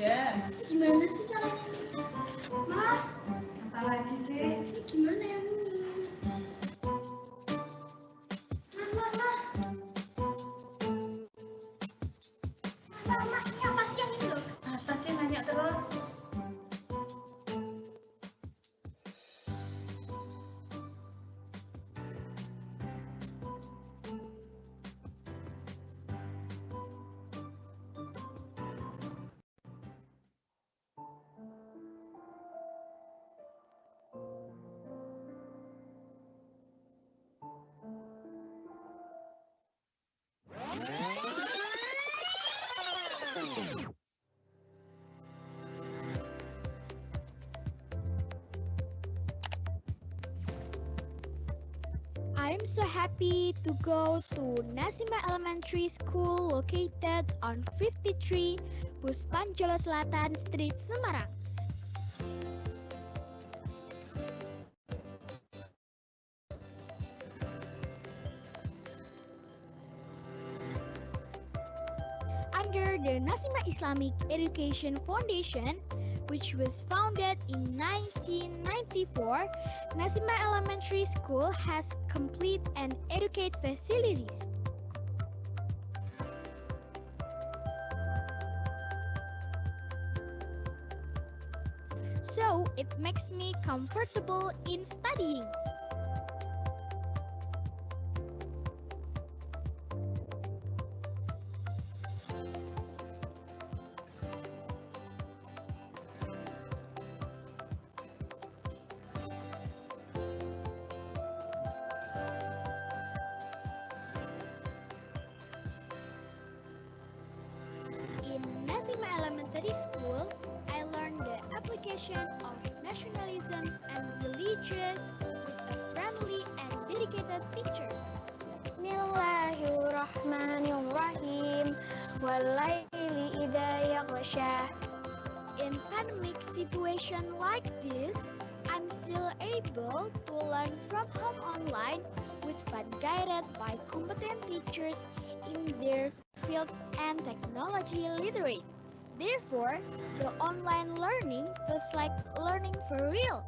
Ya. Gimana sih caranya? Mah, apa lagi sih? Ini gimana ya, Mimi? Mah. Ini apa sih yang itu? Apa sih nanya terus? I'm so happy to go to Nasima Elementary School located on 53 Puspanjalo Selatan Street, Semarang. Under the Nasima Islamic Education Foundation, which was founded in 1994, Nasima Elementary School has complete and educate facilities. So it makes me comfortable in studying. In Nasima Elementary School, I learned the application of nationalism and religious with a friendly and dedicated teacher. Bismillahirrahmanirrahim. Walaili idza yaghsha. In pandemic situation like this, I'm still able to learn from home online with but guided by competent teachers in their fields and technology literate. Therefore, the online learning feels like learning for real.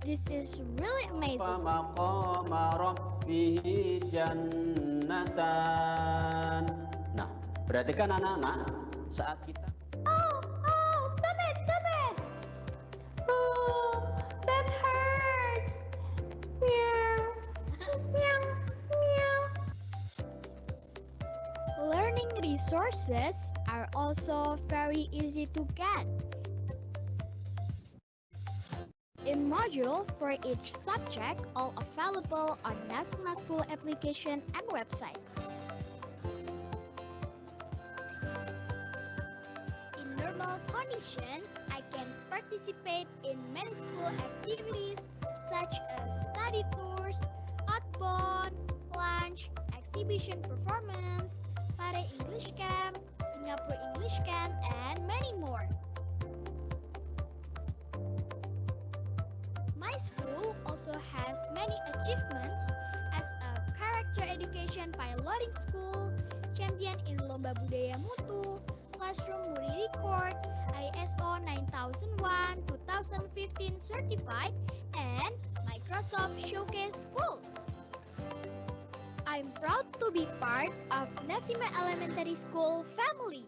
This is really amazing. فَمَقَامَ رَبِّهِ جَنَّتَانِ. Nah, berarti kan anak-anak saat kita Oh, stop it. Oh, that hurts. Meow. Meow. Learning resources are also very easy to get. A module for each subject all available on Nasima School application and website. In normal conditions, I can participate in many school activities such as study tours, outbound, lunch, exhibition performance, Pare English Camp, Singapore English Camp, and many more. My school also has many achievements as a character education piloting school, champion in Lomba Budaya Mutu, classroom Muri Record, ISO 9001-2015 certified, and Microsoft Showcase School. I'm proud to be part of Nasima Elementary School family.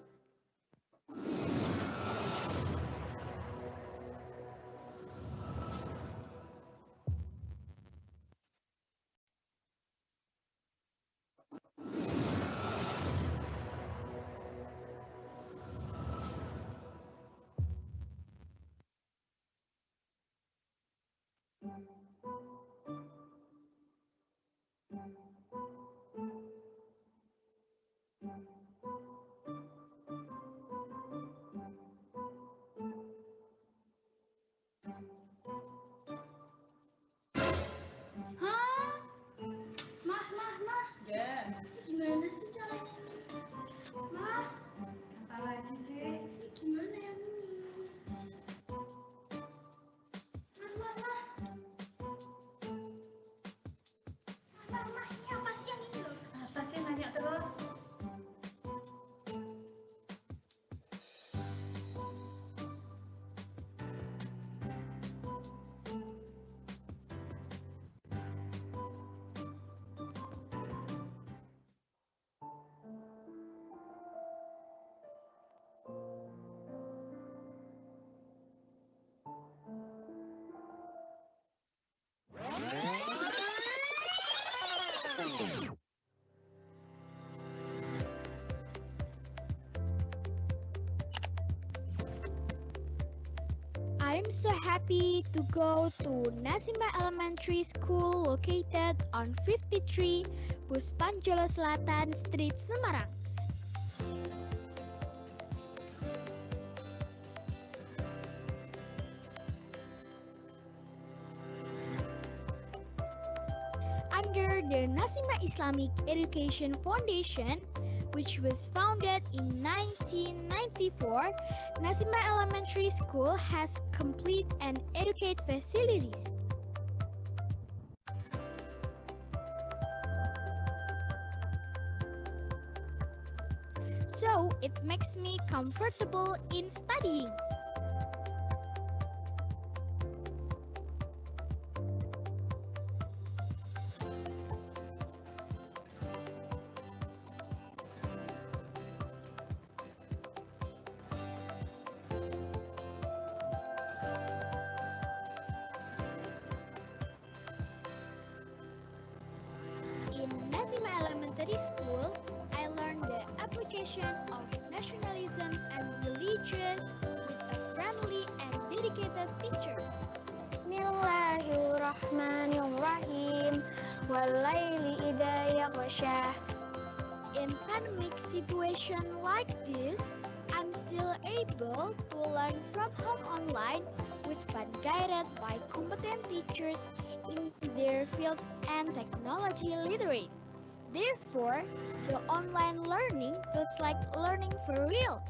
Hah? Mah. Ya. Gimana sih caranya? Mah, Apa lagi sih? ini gimana ya, Mimi? Mah. Ini I'm so happy to go to Nasima Elementary School located on 53 Puspanjolo Selatan Street, Semarang. Under the Nasima Islamic Education Foundation, which was founded in 1994, Nasima Elementary School has complete and adequate facilities. So it makes me comfortable in studying. In Nasima Elementary School, I learned the application of nationalism and religious with a friendly and dedicated teacher. Bismillahirrahmanirrahim. Wallaili idza yaghsha. In pandemic situation like this, I'm still able to learn from home online with fun guided by competent teachers in their fields and technology literate. Therefore, the online learning feels like learning for real.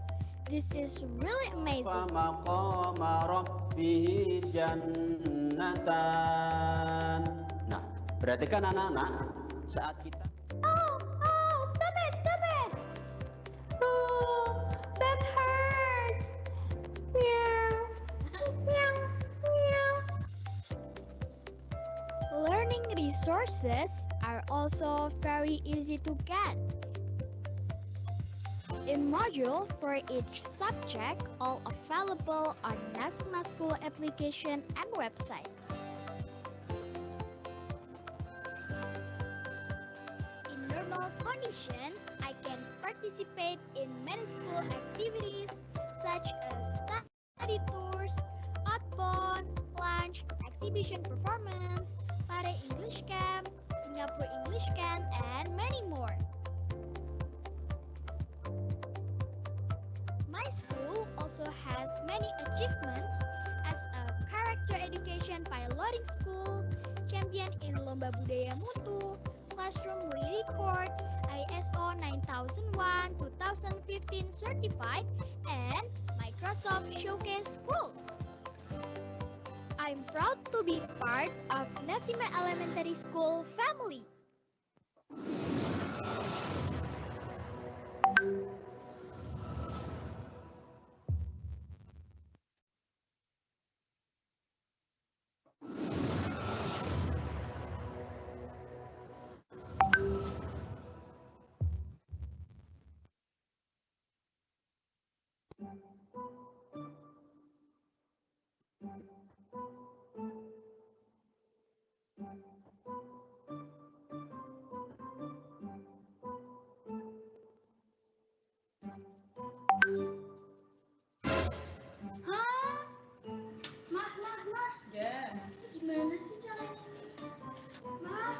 This is really amazing. فَمَقَامَ رَبِّهِ جَنَّتَانِ. Nah, berarti kan anak-anak saat kita Oh, stop it, stop it. Oh, that hurts. Meow, meow, meow. Learning resources are also very easy to get. A module for each subject all available on Nasima School application and website. In normal conditions, I can participate in many school activities such as study tours, outbound, lunch, exhibition performance, Pare English Camp, Singapore English Camp, and many more. My school also has many achievements as a character education piloting school, champion in Lomba Budaya Mutu, classroom record, ISO 9001-2015 certified, and Microsoft Showcase School. I'm proud to be part of Nasima Elementary School family. Hah? Mah. Ya. Gimana sih caranya? Mah,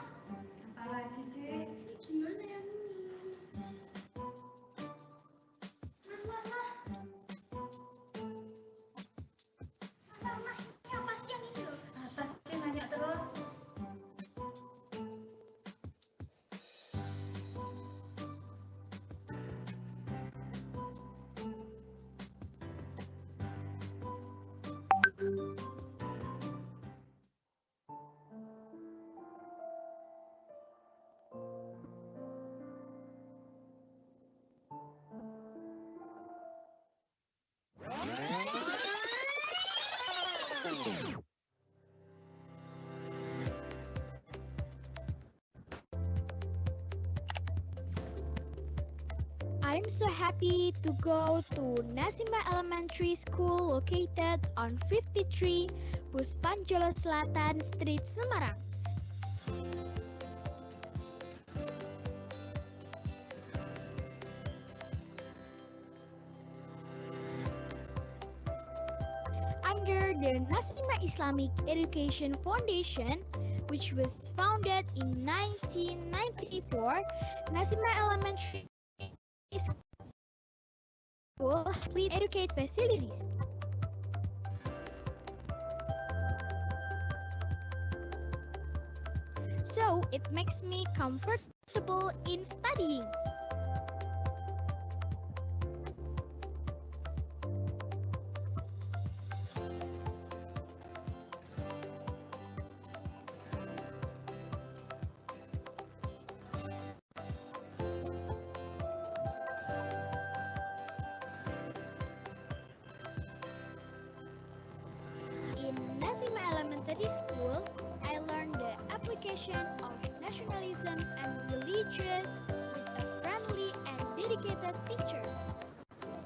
Apa lagi sih? ini gimana ya, Mami? Mah. Mah, ini apa sih yang ini loh? Apa sih nanya terus? I'm so happy to go to Nasima Elementary School located on 53 Puspanjolo Selatan Street, Semarang. the Nasima Islamic Education Foundation, which was founded in 1994, Nasima Elementary School has complete educate facilities. So it makes me comfortable in studying. In Nasima Elementary School, I learned the application of nationalism and religious with a friendly and dedicated teacher.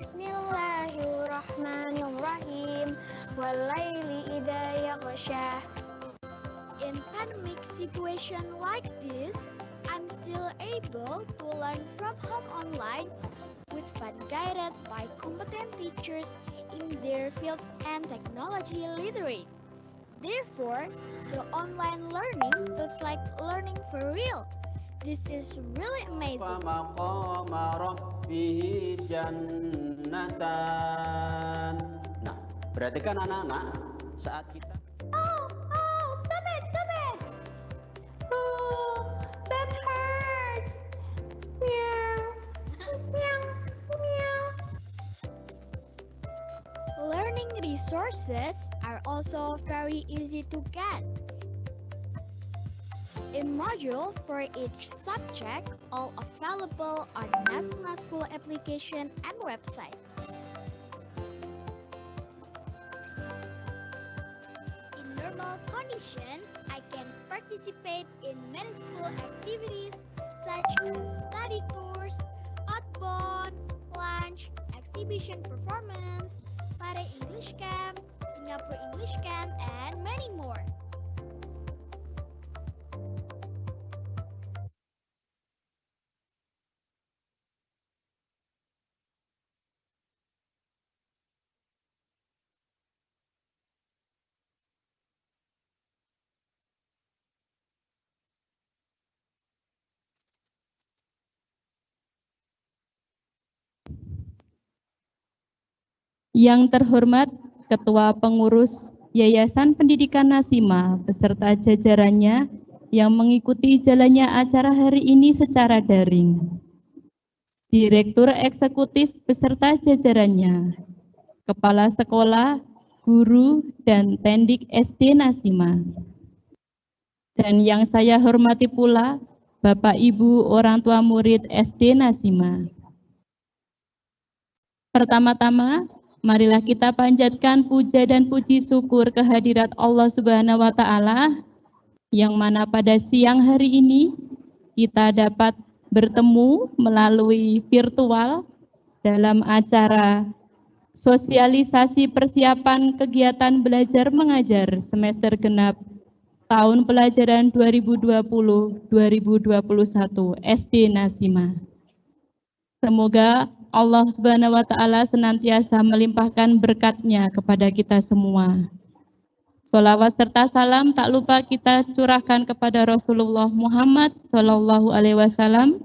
Bismillahirrahmanirrahim. Walaili idha yaghsha. In pandemic situation like this, I'm still able to learn from home online with fun guided by competent teachers in their fields and technology literate. Therefore, the online learning feels like learning for real. This is really amazing. مقام ربه جنتان. Nah, berarti kan anak-anak saat kita Oh, stop it. Oh, that hurts. Meow. Learning resources are also very easy to get. A module for each subject, all available on Nasima School application and website. In normal conditions, I can participate in many school activities such as study tours, outbound, lunch, exhibition performance, Pare English Camp, Singapore English Camp, and many more. Yang terhormat Ketua Pengurus Yayasan Pendidikan Nasima beserta jajarannya yang mengikuti jalannya acara hari ini secara daring. Direktur Eksekutif beserta jajarannya, Kepala Sekolah, Guru, dan Tendik SD Nasima. Dan yang saya hormati pula Bapak Ibu orang tua murid SD Nasima. Pertama-tama, marilah kita panjatkan puja dan puji syukur kehadirat Allah Subhanahu wa Ta'ala, yang mana pada siang hari ini kita dapat bertemu melalui virtual dalam acara sosialisasi persiapan kegiatan belajar mengajar semester genap tahun pelajaran 2020-2021 SD Nasima. Semoga Allah Subhanahu wa Ta'ala senantiasa melimpahkan berkat-Nya kepada kita semua. Sholawat serta salam tak lupa kita curahkan kepada Rasulullah Muhammad Shallallahu Alaihi Wasallam.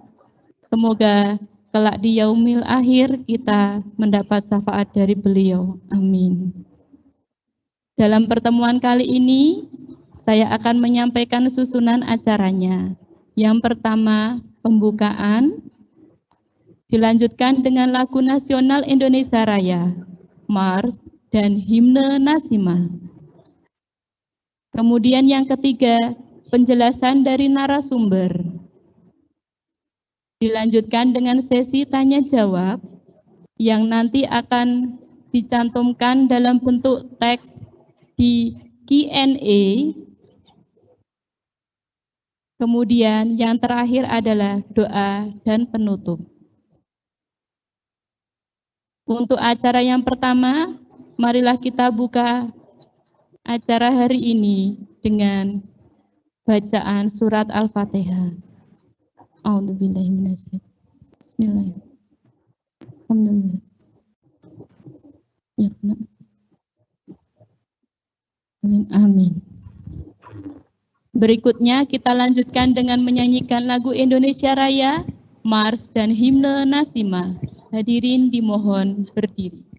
Semoga kelak di yaumil akhir kita mendapat syafaat dari beliau. Amin. Dalam pertemuan kali ini, saya akan menyampaikan susunan acaranya. Yang pertama, pembukaan. Dilanjutkan dengan lagu nasional Indonesia Raya, Mars, dan himne Nasima. Kemudian yang ketiga, penjelasan dari narasumber. Dilanjutkan dengan sesi tanya jawab yang nanti akan dicantumkan dalam bentuk teks di Q&A. Kemudian yang terakhir adalah doa dan penutup. Untuk acara yang pertama, marilah kita buka acara hari ini dengan bacaan surat Al-Fatihah. A'udzubillahi minasyaitonir rajim. Bismillahirrahmanirrahim. Alhamdulillah. Ya, Amin. Berikutnya kita lanjutkan dengan menyanyikan lagu Indonesia Raya, Mars dan Himne Nasional. Hadirin dimohon berdiri.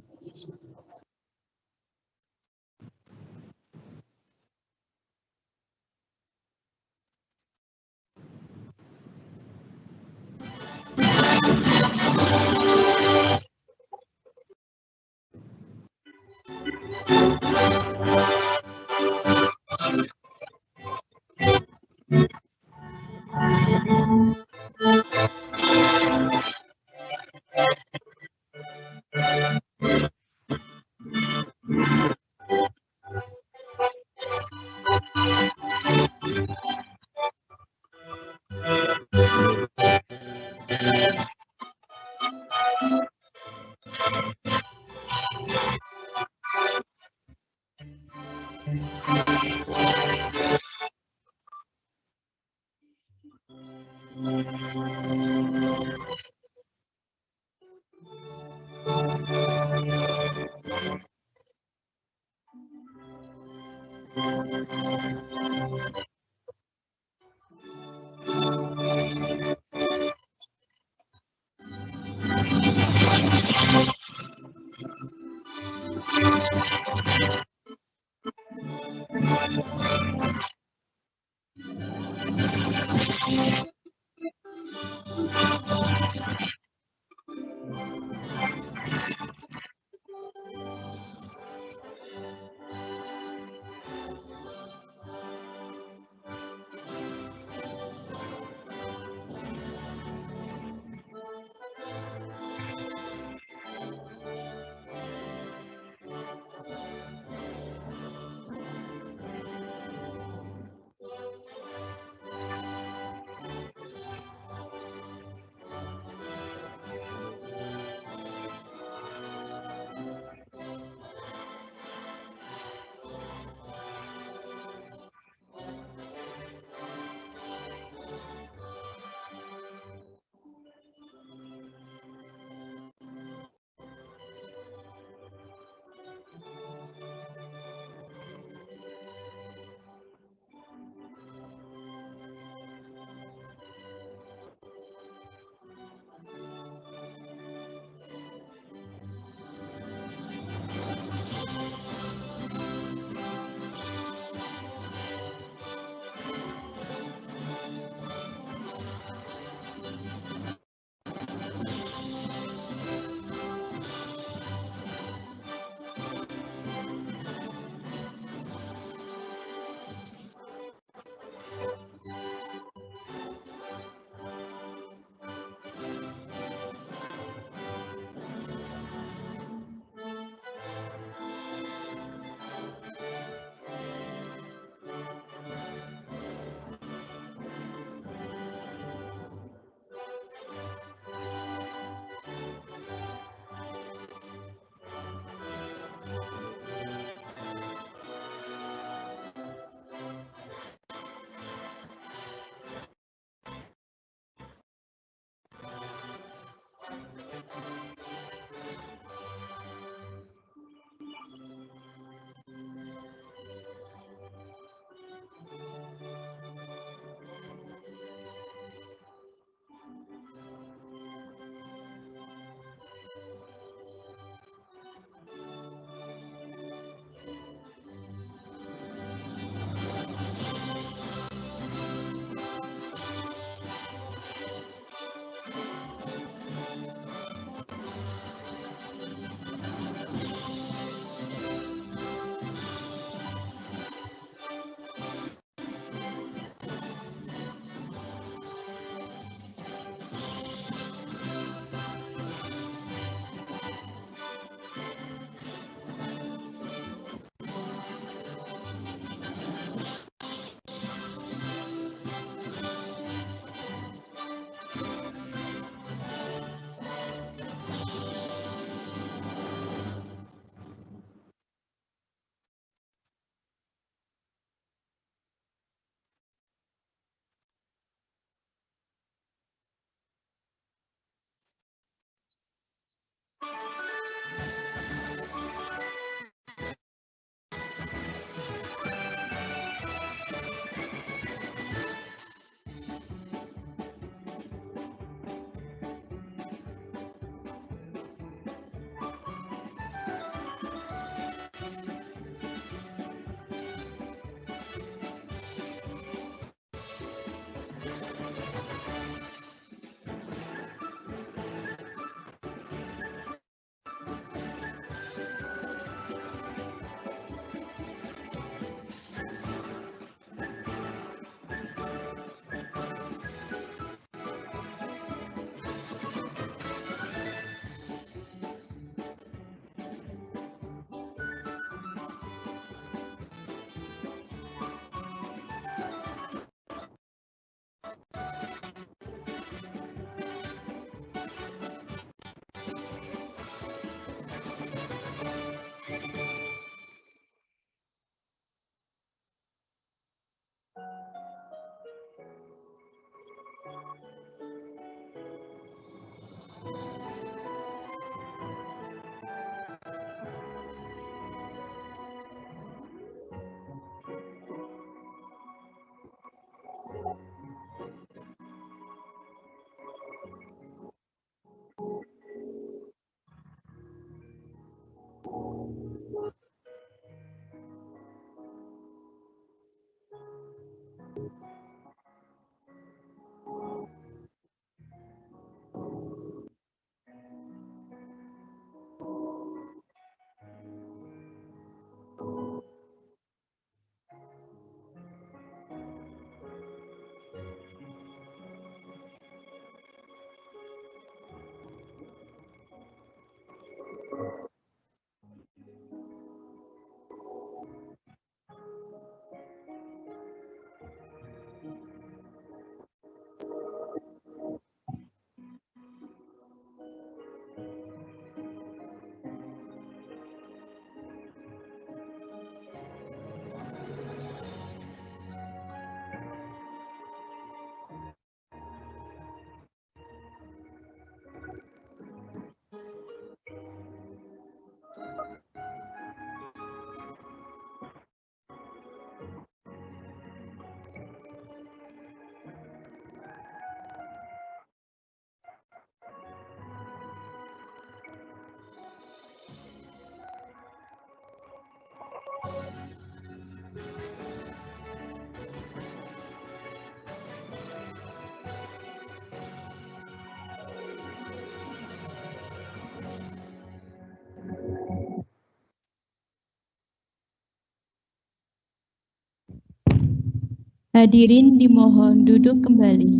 Hadirin dimohon duduk kembali.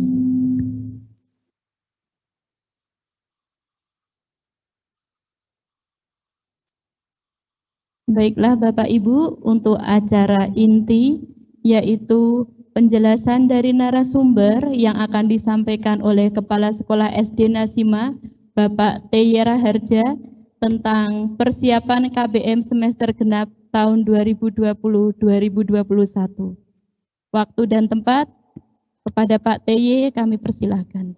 Baiklah Bapak Ibu, untuk acara inti yaitu penjelasan dari narasumber yang akan disampaikan oleh Kepala Sekolah SD Nasima, Bapak Teyera Harja, tentang persiapan KBM semester genap tahun 2020-2021. Waktu dan tempat kepada Pak TY kami persilahkan.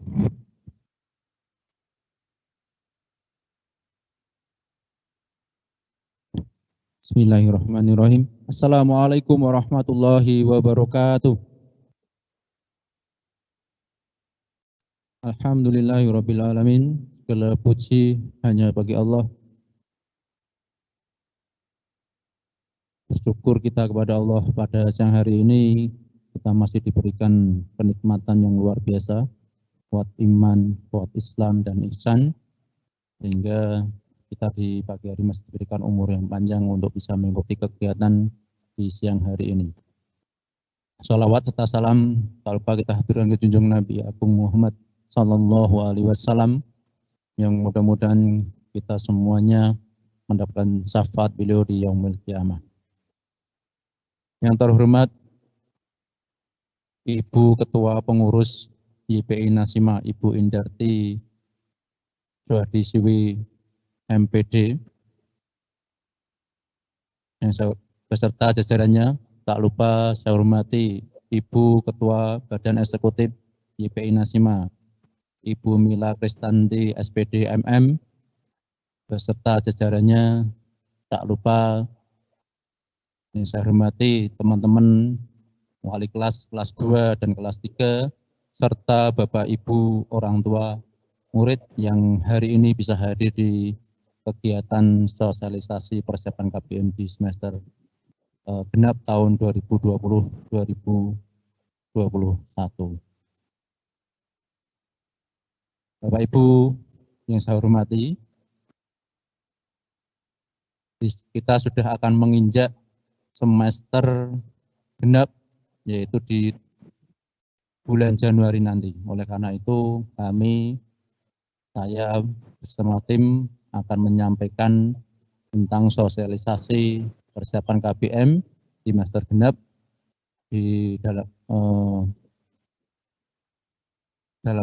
Bismillahirrahmanirrahim. Assalamualaikum warahmatullahi wabarakatuh. Alhamdulillahirrabbilalamin. Segala puji hanya bagi Allah. Bersyukur kita kepada Allah pada siang hari ini kita masih diberikan kenikmatan yang luar biasa, kuat iman, kuat Islam dan ihsan, sehingga kita di pagi hari masih diberikan umur yang panjang untuk bisa mengikuti kegiatan di siang hari ini. Sholawat serta salam tak lupa kita haturkan ke junjung Nabi Agung Muhammad Sallallahu Alaihi Wasallam, yang mudah-mudahan kita semuanya mendapatkan syafaat beliau di yaumil kiamah. Yang terhormat Ibu Ketua Pengurus YPI Nasima, Ibu Indarti Suhadisiwi MPD, yang beserta jajarannya, tak lupa saya hormati Ibu Ketua Badan Eksekutif YPI Nasima, Ibu Mila Kristanti SPD MM, beserta jajarannya, tak lupa yang saya hormati teman-teman wali kelas 2 dan kelas 3, serta Bapak Ibu orang tua murid yang hari ini bisa hadir di kegiatan sosialisasi persiapan KBM di semester genap tahun 2020-2021. Bapak Ibu yang saya hormati, kita sudah akan menginjak semester genap, yaitu di bulan Januari nanti. Oleh karena itu saya bersama tim akan menyampaikan tentang sosialisasi persiapan KBM di semester genap di dalam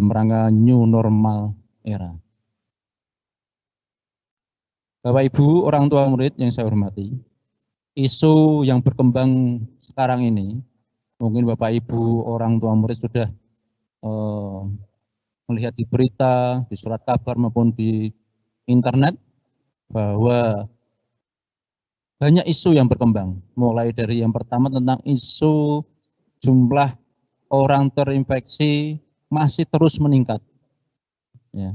rangka new normal era. Bapak Ibu orang tua murid yang saya hormati, isu yang berkembang sekarang ini, mungkin Bapak Ibu orang tua murid sudah melihat di berita, di surat kabar maupun di internet, bahwa banyak isu yang berkembang. Mulai dari yang pertama tentang isu jumlah orang terinfeksi masih terus meningkat. Ya.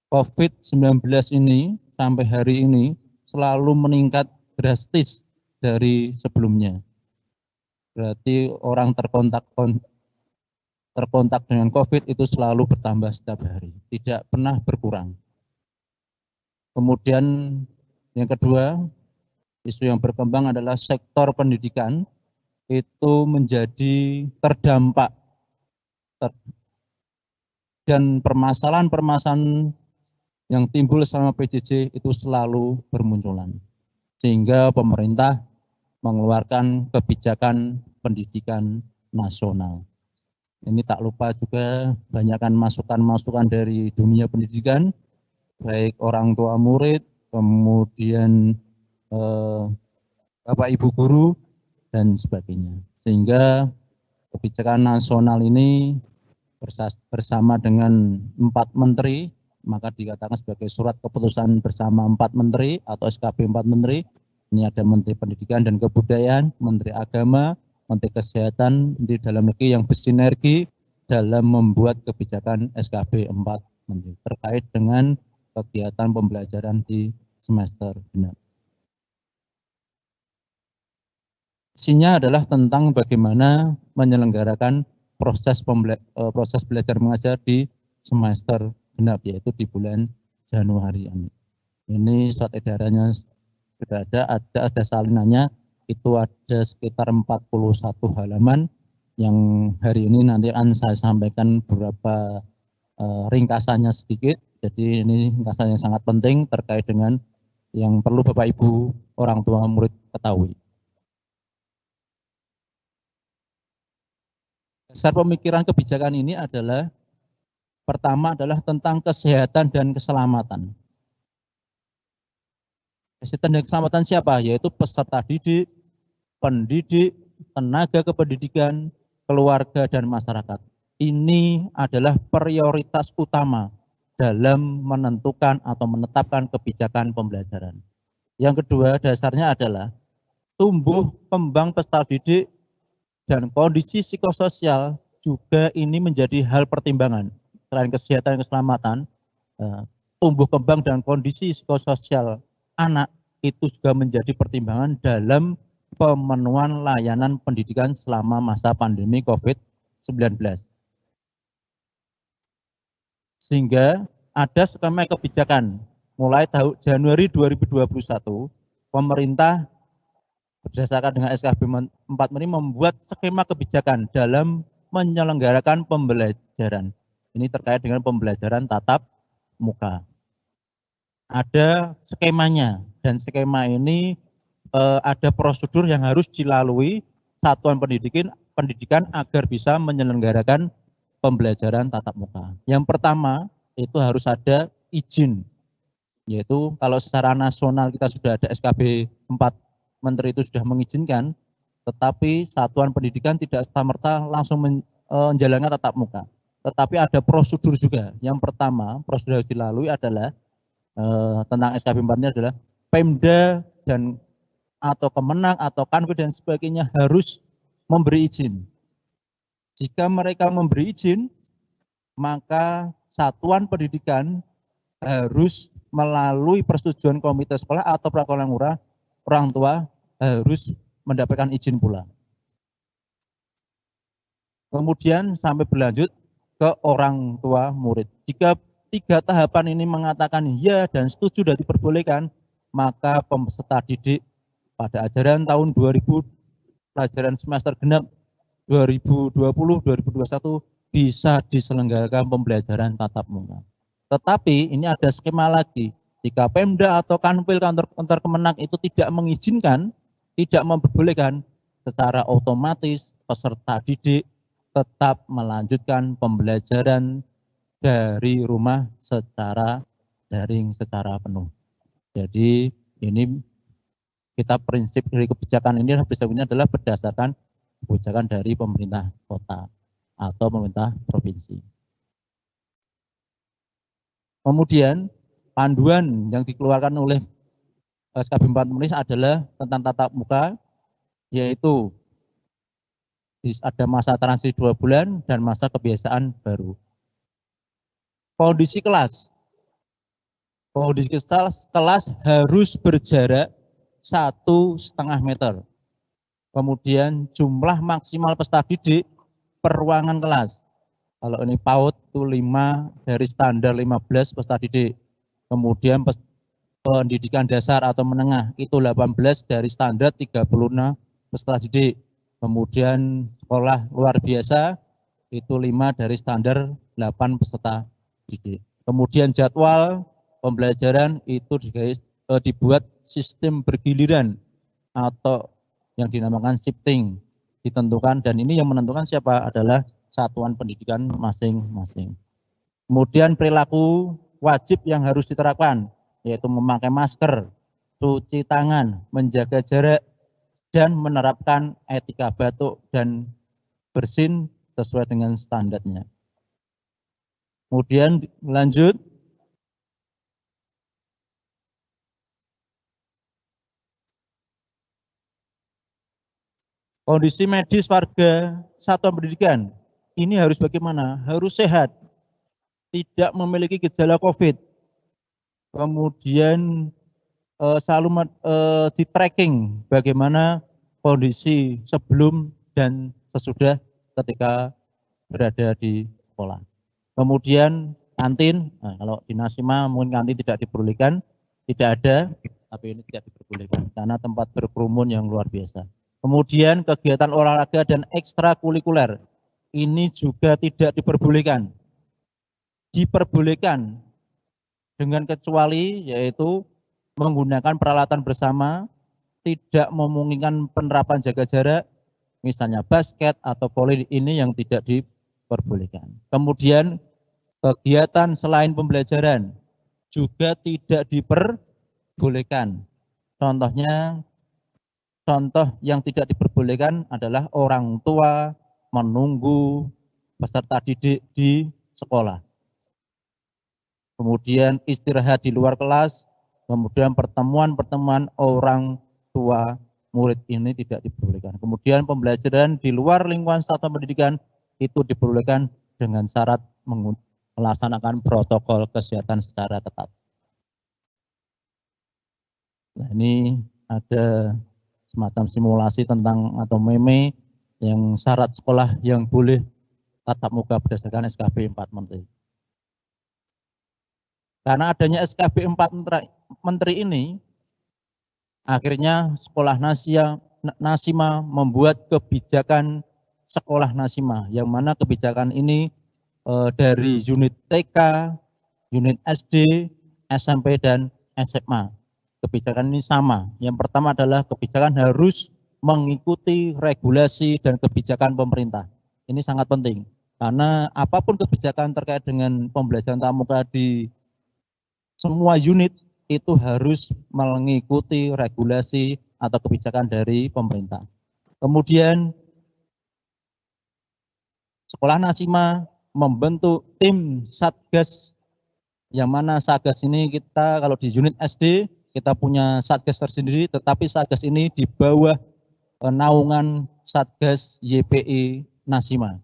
COVID-19 ini sampai hari ini selalu meningkat drastis dari sebelumnya. Berarti orang terkontak dengan COVID itu selalu bertambah setiap hari, tidak pernah berkurang. Kemudian yang kedua, isu yang berkembang adalah sektor pendidikan itu menjadi terdampak dan permasalahan-permasalahan yang timbul selama PJJ itu selalu bermunculan, sehingga pemerintah mengeluarkan kebijakan pendidikan nasional. Ini tak lupa juga banyakkan masukan-masukan dari dunia pendidikan, baik orang tua murid, kemudian Bapak Ibu guru, dan sebagainya. Sehingga kebijakan nasional ini bersama dengan 4 menteri, maka dikatakan sebagai surat keputusan bersama 4 menteri atau SKP 4 menteri. Ini ada Menteri Pendidikan dan Kebudayaan, Menteri Agama, Menteri Kesehatan, Menteri Dalam Negeri yang bersinergi dalam membuat kebijakan SKP 4 menteri terkait dengan kegiatan pembelajaran di semester genap. Isinya adalah tentang bagaimana menyelenggarakan proses belajar mengajar di semester genap, yaitu di bulan Januari ini. Ini surat edarannya sudah ada salinannya, itu ada sekitar 41 halaman yang hari ini nanti akan saya sampaikan beberapa ringkasannya sedikit. Jadi ini ringkasan yang sangat penting terkait dengan yang perlu Bapak Ibu orang tua murid ketahui. Dasar pemikiran kebijakan ini adalah pertama adalah tentang kesehatan dan keselamatan. Kesehatan dan keselamatan siapa? Yaitu peserta didik, pendidik, tenaga kependidikan, keluarga, dan masyarakat. Ini adalah prioritas utama dalam menentukan atau menetapkan kebijakan pembelajaran. Yang kedua dasarnya adalah tumbuh kembang peserta didik dan kondisi psikososial juga ini menjadi hal pertimbangan. Selain kesehatan dan keselamatan, tumbuh kembang dan kondisi psikososial anak itu juga menjadi pertimbangan dalam pemenuhan layanan pendidikan selama masa pandemi COVID-19. Sehingga ada skema kebijakan mulai tahun Januari 2021, pemerintah berdasarkan dengan SKB 4 ini membuat skema kebijakan dalam menyelenggarakan pembelajaran. Ini terkait dengan pembelajaran tatap muka. Ada skemanya dan skema ini ada prosedur yang harus dilalui satuan pendidikan agar bisa menyelenggarakan pembelajaran tatap muka. Yang pertama itu harus ada izin, yaitu kalau secara nasional kita sudah ada SKB 4, Menteri itu sudah mengizinkan, tetapi satuan pendidikan tidak serta-merta langsung menjalankan tatap muka. Tetapi ada prosedur juga. Yang pertama prosedur yang harus dilalui adalah tentang SKB 4 ini adalah Pemda dan atau Kemenang atau Kanwil dan sebagainya harus memberi izin. Jika mereka memberi izin, maka satuan pendidikan harus melalui persetujuan komite sekolah atau peraturan lurah, orang tua harus mendapatkan izin pula. Kemudian sampai berlanjut ke orang tua murid. Jika 3 tahapan ini mengatakan ya dan setuju dan diperbolehkan, maka peserta didik pada ajaran tahun 2000 pelajaran semester genap 2020-2021 bisa diselenggarakan pembelajaran tatap muka. Tetapi ini ada skema lagi. Jika Pemda atau Kanwil kantor Kemenang itu tidak mengizinkan, tidak memperbolehkan, secara otomatis peserta didik tetap melanjutkan pembelajaran dari rumah secara daring, secara penuh. Jadi ini kita prinsip dari kebijakan ini adalah berdasarkan kebijakan dari pemerintah kota atau pemerintah provinsi. Kemudian panduan yang dikeluarkan oleh SKB 4 Indonesia adalah tentang tatap muka, yaitu ada masa transisi 2 bulan dan masa kebiasaan baru. Kondisi kelas harus berjarak 1,5 meter. Kemudian jumlah maksimal peserta didik per ruangan kelas. Kalau ini PAUD itu 5 dari standar 15 peserta didik. Kemudian pendidikan dasar atau menengah itu 18 dari standar 36 peserta didik. Kemudian sekolah luar biasa itu 5 dari standar 8 peserta didik. Kemudian jadwal pembelajaran itu dibuat sistem bergiliran atau yang dinamakan shifting ditentukan, dan ini yang menentukan siapa adalah satuan pendidikan masing-masing. Kemudian perilaku wajib yang harus diterapkan yaitu memakai masker, cuci tangan, menjaga jarak, dan menerapkan etika batuk dan bersin sesuai dengan standarnya. Kemudian lanjut. Kondisi medis warga satuan pendidikan ini harus bagaimana? Harus sehat, tidak memiliki gejala COVID. Kemudian selalu di tracking bagaimana kondisi sebelum dan sesudah ketika berada di sekolah. Kemudian kantin, nah, kalau di Nasima mungkin kantin tidak diperbolehkan, tidak ada, tapi ini tidak diperbolehkan karena tempat berkerumun yang luar biasa. Kemudian kegiatan olahraga dan ekstrakurikuler ini juga tidak diperbolehkan. Diperbolehkan dengan kecuali yaitu menggunakan peralatan bersama, tidak memungkinkan penerapan jaga jarak, misalnya basket atau voli, ini yang tidak diperbolehkan. Kemudian kegiatan selain pembelajaran juga tidak diperbolehkan. Contoh yang tidak diperbolehkan adalah orang tua menunggu peserta didik di sekolah. Kemudian istirahat di luar kelas, kemudian pertemuan-pertemuan orang tua murid ini tidak diperbolehkan. Kemudian pembelajaran di luar lingkungan satuan pendidikan itu diperbolehkan dengan syarat melaksanakan protokol kesehatan secara ketat. Nah, ini ada semacam simulasi tentang atau meme yang syarat sekolah yang boleh tatap muka berdasarkan SKB 4 Menteri. Karena adanya SKB 4 Menteri ini, akhirnya sekolah Nasima membuat kebijakan sekolah Nasima, yang mana kebijakan ini dari unit TK, unit SD, SMP, dan SMA. Kebijakan ini sama. Yang pertama adalah kebijakan harus mengikuti regulasi dan kebijakan pemerintah. Ini sangat penting, karena apapun kebijakan terkait dengan pembelajaran tatap muka di semua unit itu harus mengikuti regulasi atau kebijakan dari pemerintah. Kemudian sekolah Nasima membentuk tim Satgas, yang mana Satgas ini kita kalau di unit SD kita punya Satgas tersendiri, tetapi Satgas ini di bawah naungan Satgas YPI Nasima.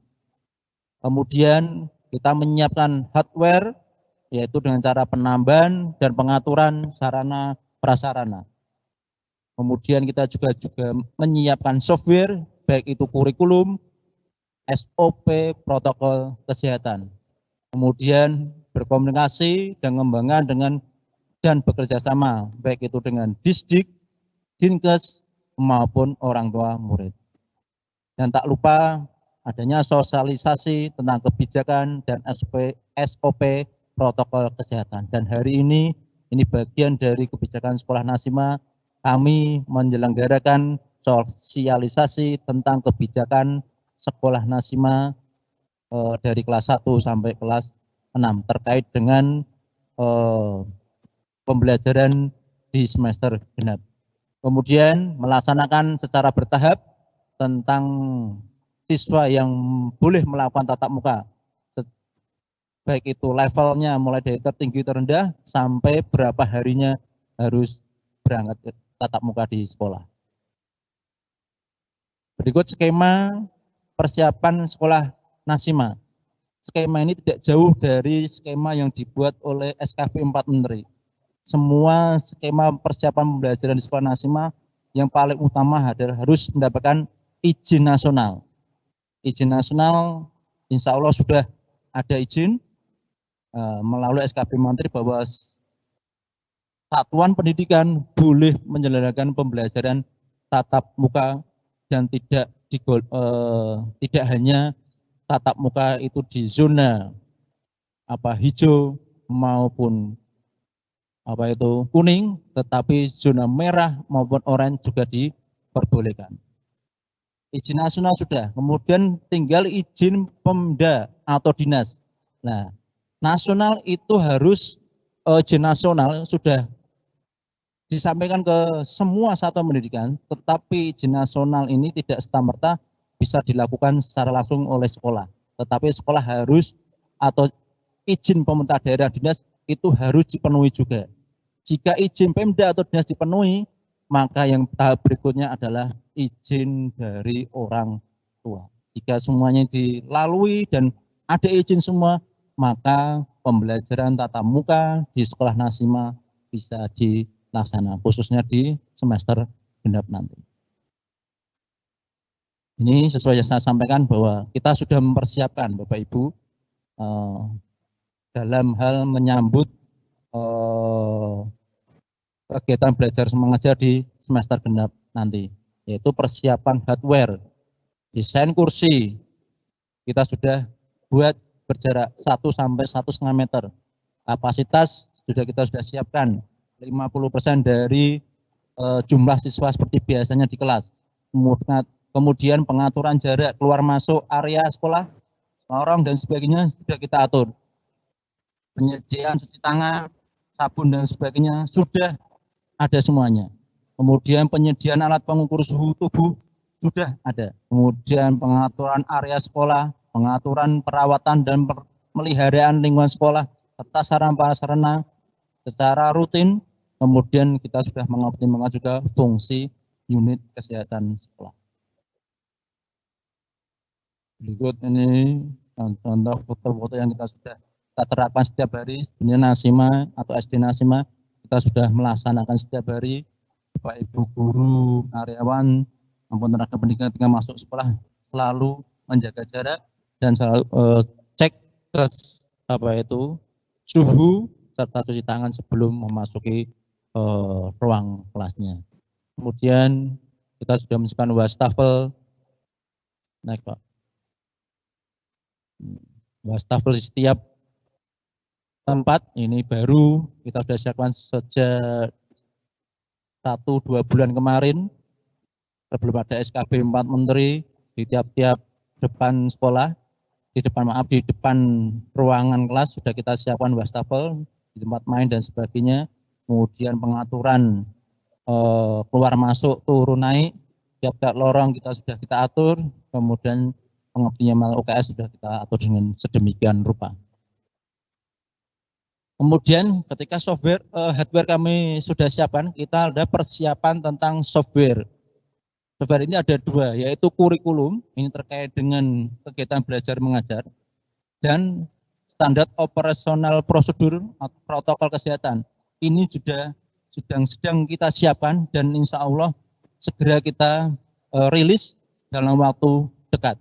Kemudian kita menyiapkan hardware, yaitu dengan cara penambahan dan pengaturan sarana prasarana. Kemudian kita juga menyiapkan software, baik itu kurikulum, SOP, protokol kesehatan. Kemudian berkomunikasi dan mengembangkan dan bekerja sama, baik itu dengan Disdik, Dinkes, maupun orang tua murid. Dan tak lupa adanya sosialisasi tentang kebijakan dan SOP protokol kesehatan. Dan hari ini bagian dari kebijakan sekolah Nasima, kami menyelenggarakan sosialisasi tentang kebijakan sekolah Nasima dari kelas 1 sampai kelas 6 terkait dengan pembelajaran di semester genap. Kemudian melaksanakan secara bertahap tentang siswa yang boleh melakukan tatap muka, baik itu levelnya mulai dari tertinggi terendah sampai berapa harinya harus berangkat tatap muka di sekolah. Berikut skema persiapan sekolah Nasima. Skema ini tidak jauh dari skema yang dibuat oleh SKB 4 Menteri. Semua skema persiapan pembelajaran di sekolah Nasima yang paling utama adalah harus mendapatkan izin nasional. Izin nasional insya Allah sudah ada izin melalui SKB Menteri bahwa satuan pendidikan boleh menyelenggarakan pembelajaran tatap muka dan tidak hanya tatap muka itu di zona hijau maupun kuning, tetapi zona merah maupun oranye juga diperbolehkan. Izin nasional sudah, kemudian tinggal izin Pemda atau dinas. Nah, nasional itu harus izin nasional sudah disampaikan ke semua satuan pendidikan, tetapi izin nasional ini tidak serta-merta bisa dilakukan secara langsung oleh sekolah, tetapi sekolah harus atau izin pemerintah daerah dinas itu harus dipenuhi juga. Jika izin Pemda atau dinas dipenuhi, maka yang tahap berikutnya adalah izin dari orang tua. Jika semuanya dilalui dan ada izin semua, maka pembelajaran tatap muka di sekolah Nasima bisa dilaksanakan, khususnya di semester genap nanti. Ini sesuai yang saya sampaikan bahwa kita sudah mempersiapkan Bapak Ibu dalam hal menyambut kegiatan belajar mengajar di semester genap nanti. yaitu persiapan hardware. Desain kursi kita sudah buat berjarak 1 sampai 1,5 meter. Kapasitas kita sudah siapkan 50% dari jumlah siswa seperti biasanya di kelas. Kemudian pengaturan jarak keluar masuk area sekolah, lorong dan sebagainya sudah kita atur. Penyediaan cuci tangan, sabun dan sebagainya sudah ada semuanya. Kemudian penyediaan alat pengukur suhu tubuh sudah ada. Kemudian pengaturan area sekolah, pengaturan perawatan dan pemeliharaan lingkungan sekolah serta sarana-prasarana secara rutin. Kemudian kita sudah mengoptimalkan juga fungsi unit kesehatan sekolah. Berikut ini contoh foto-foto yang kita sudah terapkan setiap hari. Sebenarnya Nasima atau SD Nasima kita sudah melaksanakan setiap hari. Bapak Ibu guru, karyawan maupun tenaga pendidikan ketika masuk sekolah selalu menjaga jarak dan selalu cek ke suhu serta cuci tangan sebelum memasuki ruang kelasnya. Kemudian kita sudah menyiapkan wastafel. Naik Pak. Wastafel di setiap tempat ini baru kita sudah siapkan sejak 1-2 bulan kemarin. Sebelum ada SKB 4 Menteri di tiap-tiap depan sekolah, di depan ruangan kelas sudah kita siapkan wastafel di tempat main dan sebagainya. Kemudian pengaturan keluar masuk turun naik tiap-tiap lorong sudah kita atur. Kemudian pengoptimalan UKS sudah kita atur dengan sedemikian rupa. Kemudian ketika hardware kami sudah siapkan, kita ada persiapan tentang software. Software ini ada 2, yaitu kurikulum, ini terkait dengan kegiatan belajar mengajar, dan standar operasional prosedur atau protokol kesehatan. Ini sudah sedang kita siapkan dan insya Allah segera kita rilis dalam waktu dekat.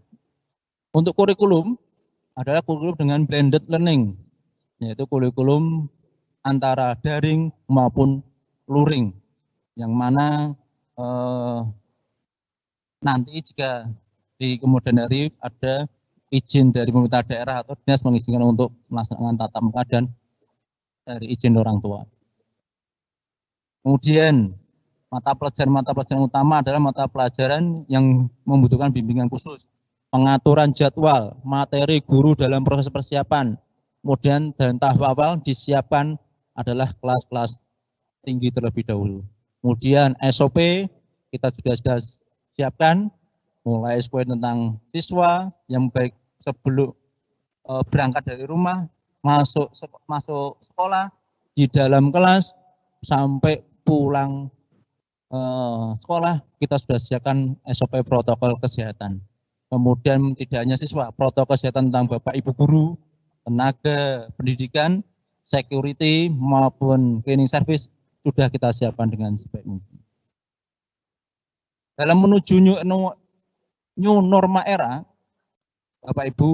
Untuk kurikulum adalah kurikulum dengan blended learning, yaitu kurikulum antara daring maupun luring, yang mana nanti jika di kemudian hari ada izin dari pemerintah daerah atau dinas mengizinkan untuk melaksanakan tatap muka dan dari izin orang tua. Kemudian mata pelajaran utama adalah mata pelajaran yang membutuhkan bimbingan khusus, pengaturan jadwal, materi guru dalam proses persiapan. Kemudian dan tahap awal disiapkan adalah kelas-kelas tinggi terlebih dahulu. Kemudian SOP kita sudah siapkan, mulai SOP tentang siswa yang baik sebelum berangkat dari rumah, masuk sekolah, di dalam kelas, sampai pulang sekolah, kita sudah siapkan SOP protokol kesehatan. Kemudian tidak hanya siswa, protokol kesehatan tentang Bapak Ibu guru, tenaga pendidikan, security maupun cleaning service sudah kita siapkan dengan sebaik mungkin. Dalam menuju new norma era, Bapak Ibu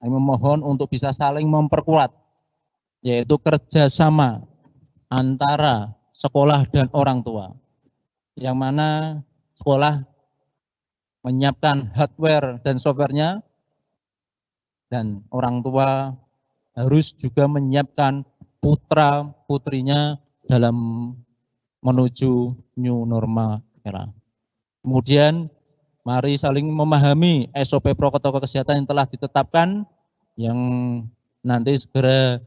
memohon untuk bisa saling memperkuat, yaitu kerjasama antara sekolah dan orang tua, yang mana sekolah menyiapkan hardware dan softwarenya, dan orang tua harus juga menyiapkan putra-putrinya dalam menuju new norma era. Kemudian mari saling memahami SOP protokol kesehatan yang telah ditetapkan, yang nanti segera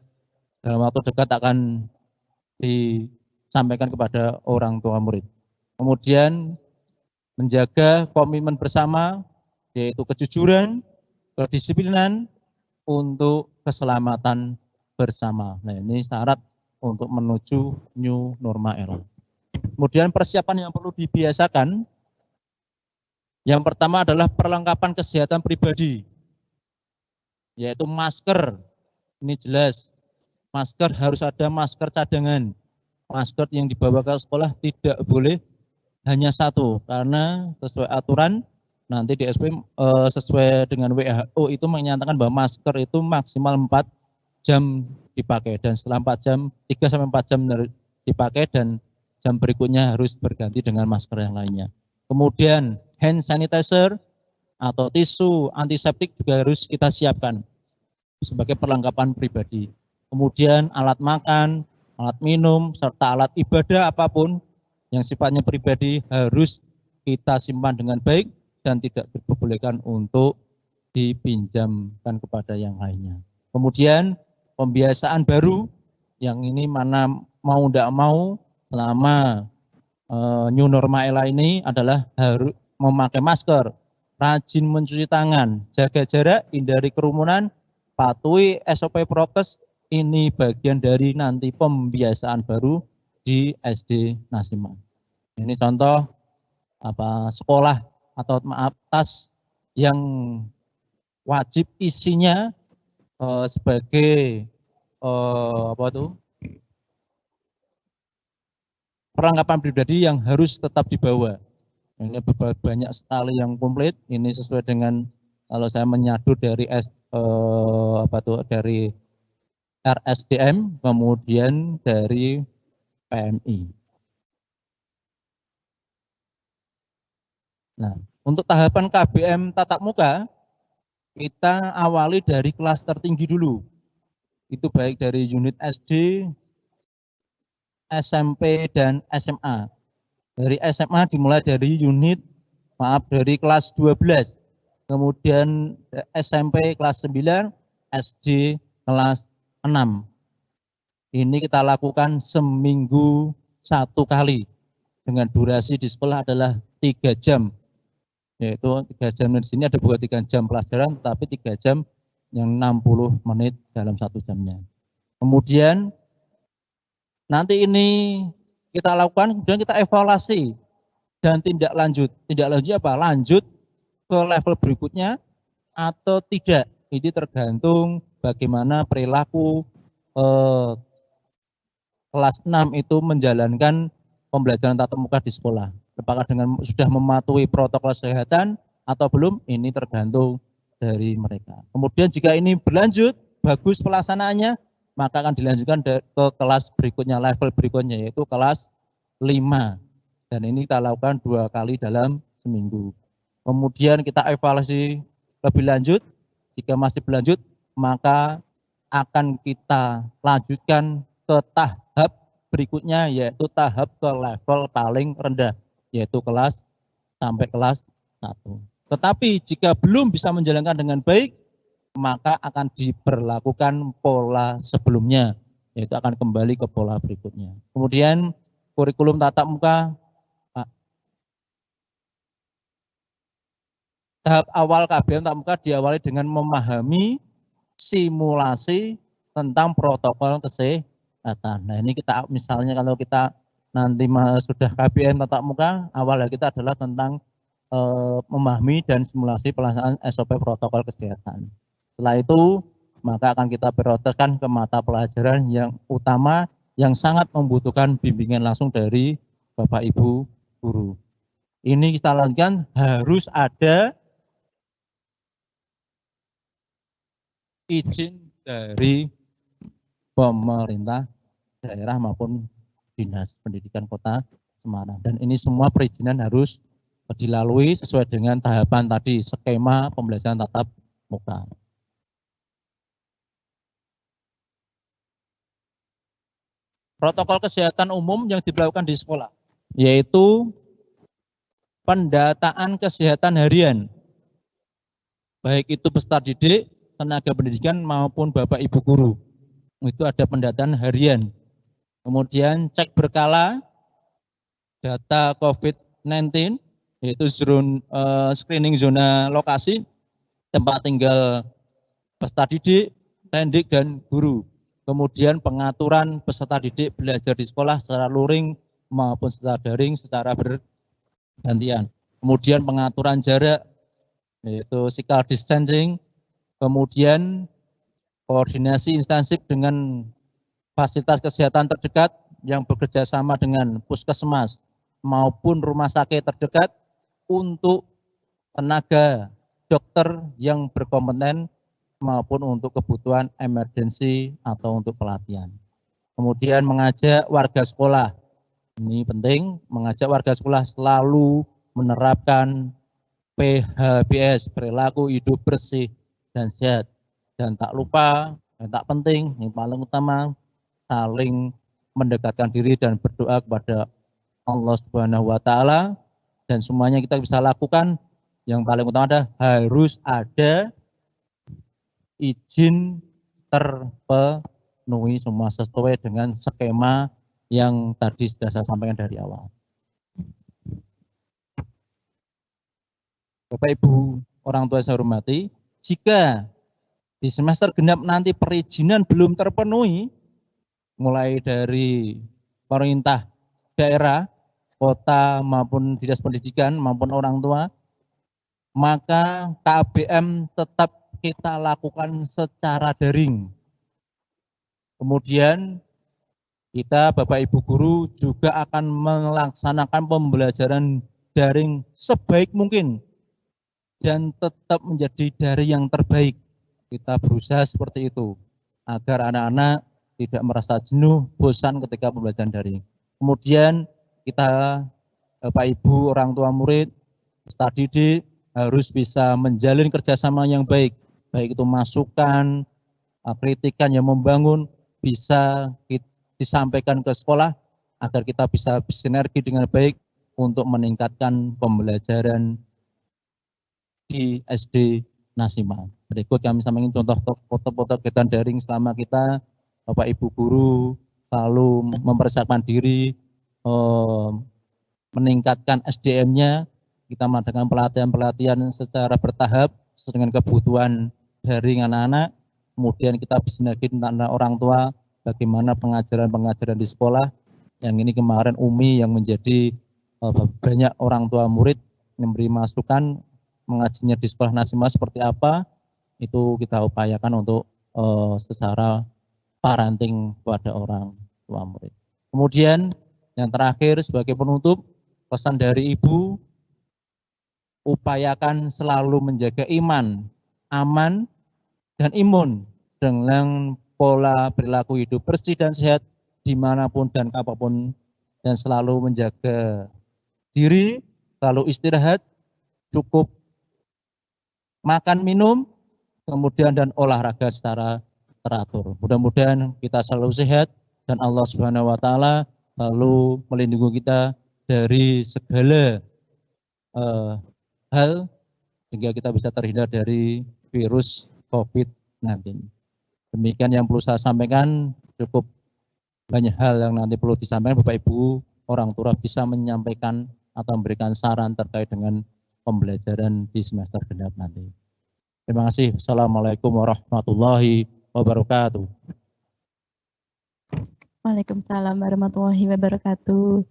dalam waktu dekat akan disampaikan kepada orang tua murid. Kemudian menjaga komitmen bersama, yaitu kejujuran, kedisiplinan untuk keselamatan bersama. Nah, ini syarat untuk menuju new norma era. Kemudian persiapan yang perlu dibiasakan, yang pertama adalah perlengkapan kesehatan pribadi, yaitu masker. Ini jelas, masker harus ada masker cadangan. Masker yang dibawa ke sekolah tidak boleh hanya satu, karena sesuai aturan nanti di SP sesuai dengan WHO itu menyatakan bahwa masker itu maksimal 4 jam dipakai, dan setelah 4 jam, 3-4 jam dipakai, dan jam berikutnya harus berganti dengan masker yang lainnya. Kemudian hand sanitizer atau tisu antiseptik juga harus kita siapkan sebagai perlengkapan pribadi. Kemudian alat makan, alat minum, serta alat ibadah apapun yang sifatnya pribadi harus kita simpan dengan baik dan tidak diperbolehkan untuk dipinjamkan kepada yang lainnya. Kemudian pembiasaan baru yang ini mana mau tidak mau selama new normal era ini adalah harus memakai masker, rajin mencuci tangan, jaga jarak, hindari kerumunan, patuhi SOP prokes. Ini bagian dari nanti pembiasaan baru di SD Nasimah. Ini contoh sekolah atau tas yang wajib isinya sebagai perlengkapan pribadi yang harus tetap dibawa. Ini banyak sekali yang komplit. Ini sesuai dengan kalau saya menyadu dari dari RSDM, kemudian dari PMI. Nah, untuk tahapan KBM tatap muka, kita awali dari kelas tertinggi dulu. Itu baik dari unit SD, SMP, dan SMA. Dari SMA dimulai dari dari kelas 12. Kemudian SMP kelas 9, SD kelas 6. Ini kita lakukan seminggu 1 kali. Dengan durasi di sekolah adalah 3 jam. Yaitu 3 jam di sini ada buat 3 jam pelajaran, tapi 3 jam yang 60 menit dalam 1 jamnya. Kemudian nanti ini kita lakukan, kemudian kita evaluasi dan tindak lanjut. Tindak lanjut apa? Lanjut ke level berikutnya atau tidak. Ini tergantung bagaimana perilaku kelas 6 itu menjalankan pembelajaran tatap muka di sekolah. Apakah dengan sudah mematuhi protokol kesehatan atau belum, ini tergantung dari mereka. Kemudian jika ini berlanjut, bagus pelaksanaannya, maka akan dilanjutkan ke kelas berikutnya, level berikutnya, yaitu kelas 5. Dan ini kita lakukan 2 kali dalam seminggu. Kemudian kita evaluasi lebih lanjut, jika masih berlanjut, maka akan kita lanjutkan ke tahap berikutnya, yaitu tahap ke level paling rendah, yaitu kelas sampai kelas 1. Tetapi jika belum bisa menjalankan dengan baik, maka akan diberlakukan pola sebelumnya, yaitu akan kembali ke pola berikutnya. Kemudian kurikulum tatap muka, tahap awal KBM tatap muka diawali dengan memahami simulasi tentang protokol kesehatan. Nah, ini kita misalnya kalau kita nanti sudah KBM tatap muka, awal kita adalah tentang memahami dan simulasi pelaksanaan SOP protokol kesehatan. Setelah itu, maka akan kita prioritaskan ke mata pelajaran yang utama yang sangat membutuhkan bimbingan langsung dari Bapak Ibu guru. Ini kita lakukan harus ada izin dari pemerintah daerah maupun Dinas Pendidikan Kota Semarang. Dan ini semua perizinan harus dilalui sesuai dengan tahapan tadi, skema pembelajaran tatap muka. Protokol kesehatan umum yang diberlakukan di sekolah, yaitu pendataan kesehatan harian, baik itu peserta didik, tenaga pendidikan maupun Bapak Ibu guru. Itu ada pendataan harian. Kemudian cek berkala data COVID-19, yaitu screening zona lokasi, tempat tinggal peserta didik, tendik, dan guru. Kemudian pengaturan peserta didik belajar di sekolah secara luring maupun secara daring secara bergantian. Kemudian pengaturan jarak, yaitu physical distancing. Kemudian koordinasi instansi dengan fasilitas kesehatan terdekat yang bekerja sama dengan puskesmas maupun rumah sakit terdekat untuk tenaga dokter yang berkompeten maupun untuk kebutuhan emergensi atau untuk pelatihan. Kemudian mengajak warga sekolah Ini penting, mengajak warga sekolah selalu menerapkan PHBS, perilaku hidup bersih dan sehat. Dan tak lupa, yang tak penting, yang paling utama, saling mendekatkan diri dan berdoa kepada Allah Subhanahu wa Ta'ala. Dan semuanya kita bisa lakukan. Yang paling utama adalah harus ada izin terpenuhi semua sesuai dengan skema yang tadi sudah saya sampaikan dari awal. Bapak Ibu orang tua saya hormati, jika di semester genap nanti perizinan belum terpenuhi, mulai dari pemerintah daerah, kota maupun dinas pendidikan maupun orang tua, maka KBM tetap kita lakukan secara daring. Kemudian kita Bapak Ibu guru juga akan melaksanakan pembelajaran daring sebaik mungkin dan tetap menjadi daring yang terbaik. Kita berusaha seperti itu agar anak-anak tidak merasa jenuh, bosan ketika pembelajaran daring. Kemudian kita Bapak Ibu orang tua murid, peserta didik harus bisa menjalin kerjasama yang baik, baik itu masukan, kritikan yang membangun bisa disampaikan ke sekolah agar kita bisa bersinergi dengan baik untuk meningkatkan pembelajaran di SD Nasima. Berikut kami sampaikan contoh foto-foto kegiatan daring selama kita Bapak Ibu guru selalu mempersiapkan diri, meningkatkan SDM-nya, kita mengadakan pelatihan-pelatihan secara bertahap sesuai dengan kebutuhan daring anak-anak, kemudian kita bersinergi tentang orang tua, bagaimana pengajaran-pengajaran di sekolah. Yang ini kemarin Umi yang menjadi banyak orang tua murid memberi masukan mengajinya di sekolah Nasima seperti apa, itu kita upayakan untuk secara parenting kepada orang tua murid. Kemudian yang terakhir sebagai penutup, pesan dari Ibu, upayakan selalu menjaga iman, aman, dan imun dengan pola perilaku hidup bersih dan sehat dimanapun dan kapanpun, dan selalu menjaga diri, selalu istirahat, cukup makan minum, kemudian dan olahraga secara teratur. Mudah-mudahan kita selalu sehat dan Allah Subhanahu wa Ta'ala selalu melindungi kita dari segala hal sehingga kita bisa terhindar dari virus COVID-19. Demikian yang perlu saya sampaikan, cukup banyak hal yang nanti perlu disampaikan. Bapak Ibu orang tua bisa menyampaikan atau memberikan saran terkait dengan pembelajaran di semester genap nanti. Terima kasih. Assalamualaikum warahmatullahi wabarakatuh. Waalaikumsalam warahmatullahi wabarakatuh.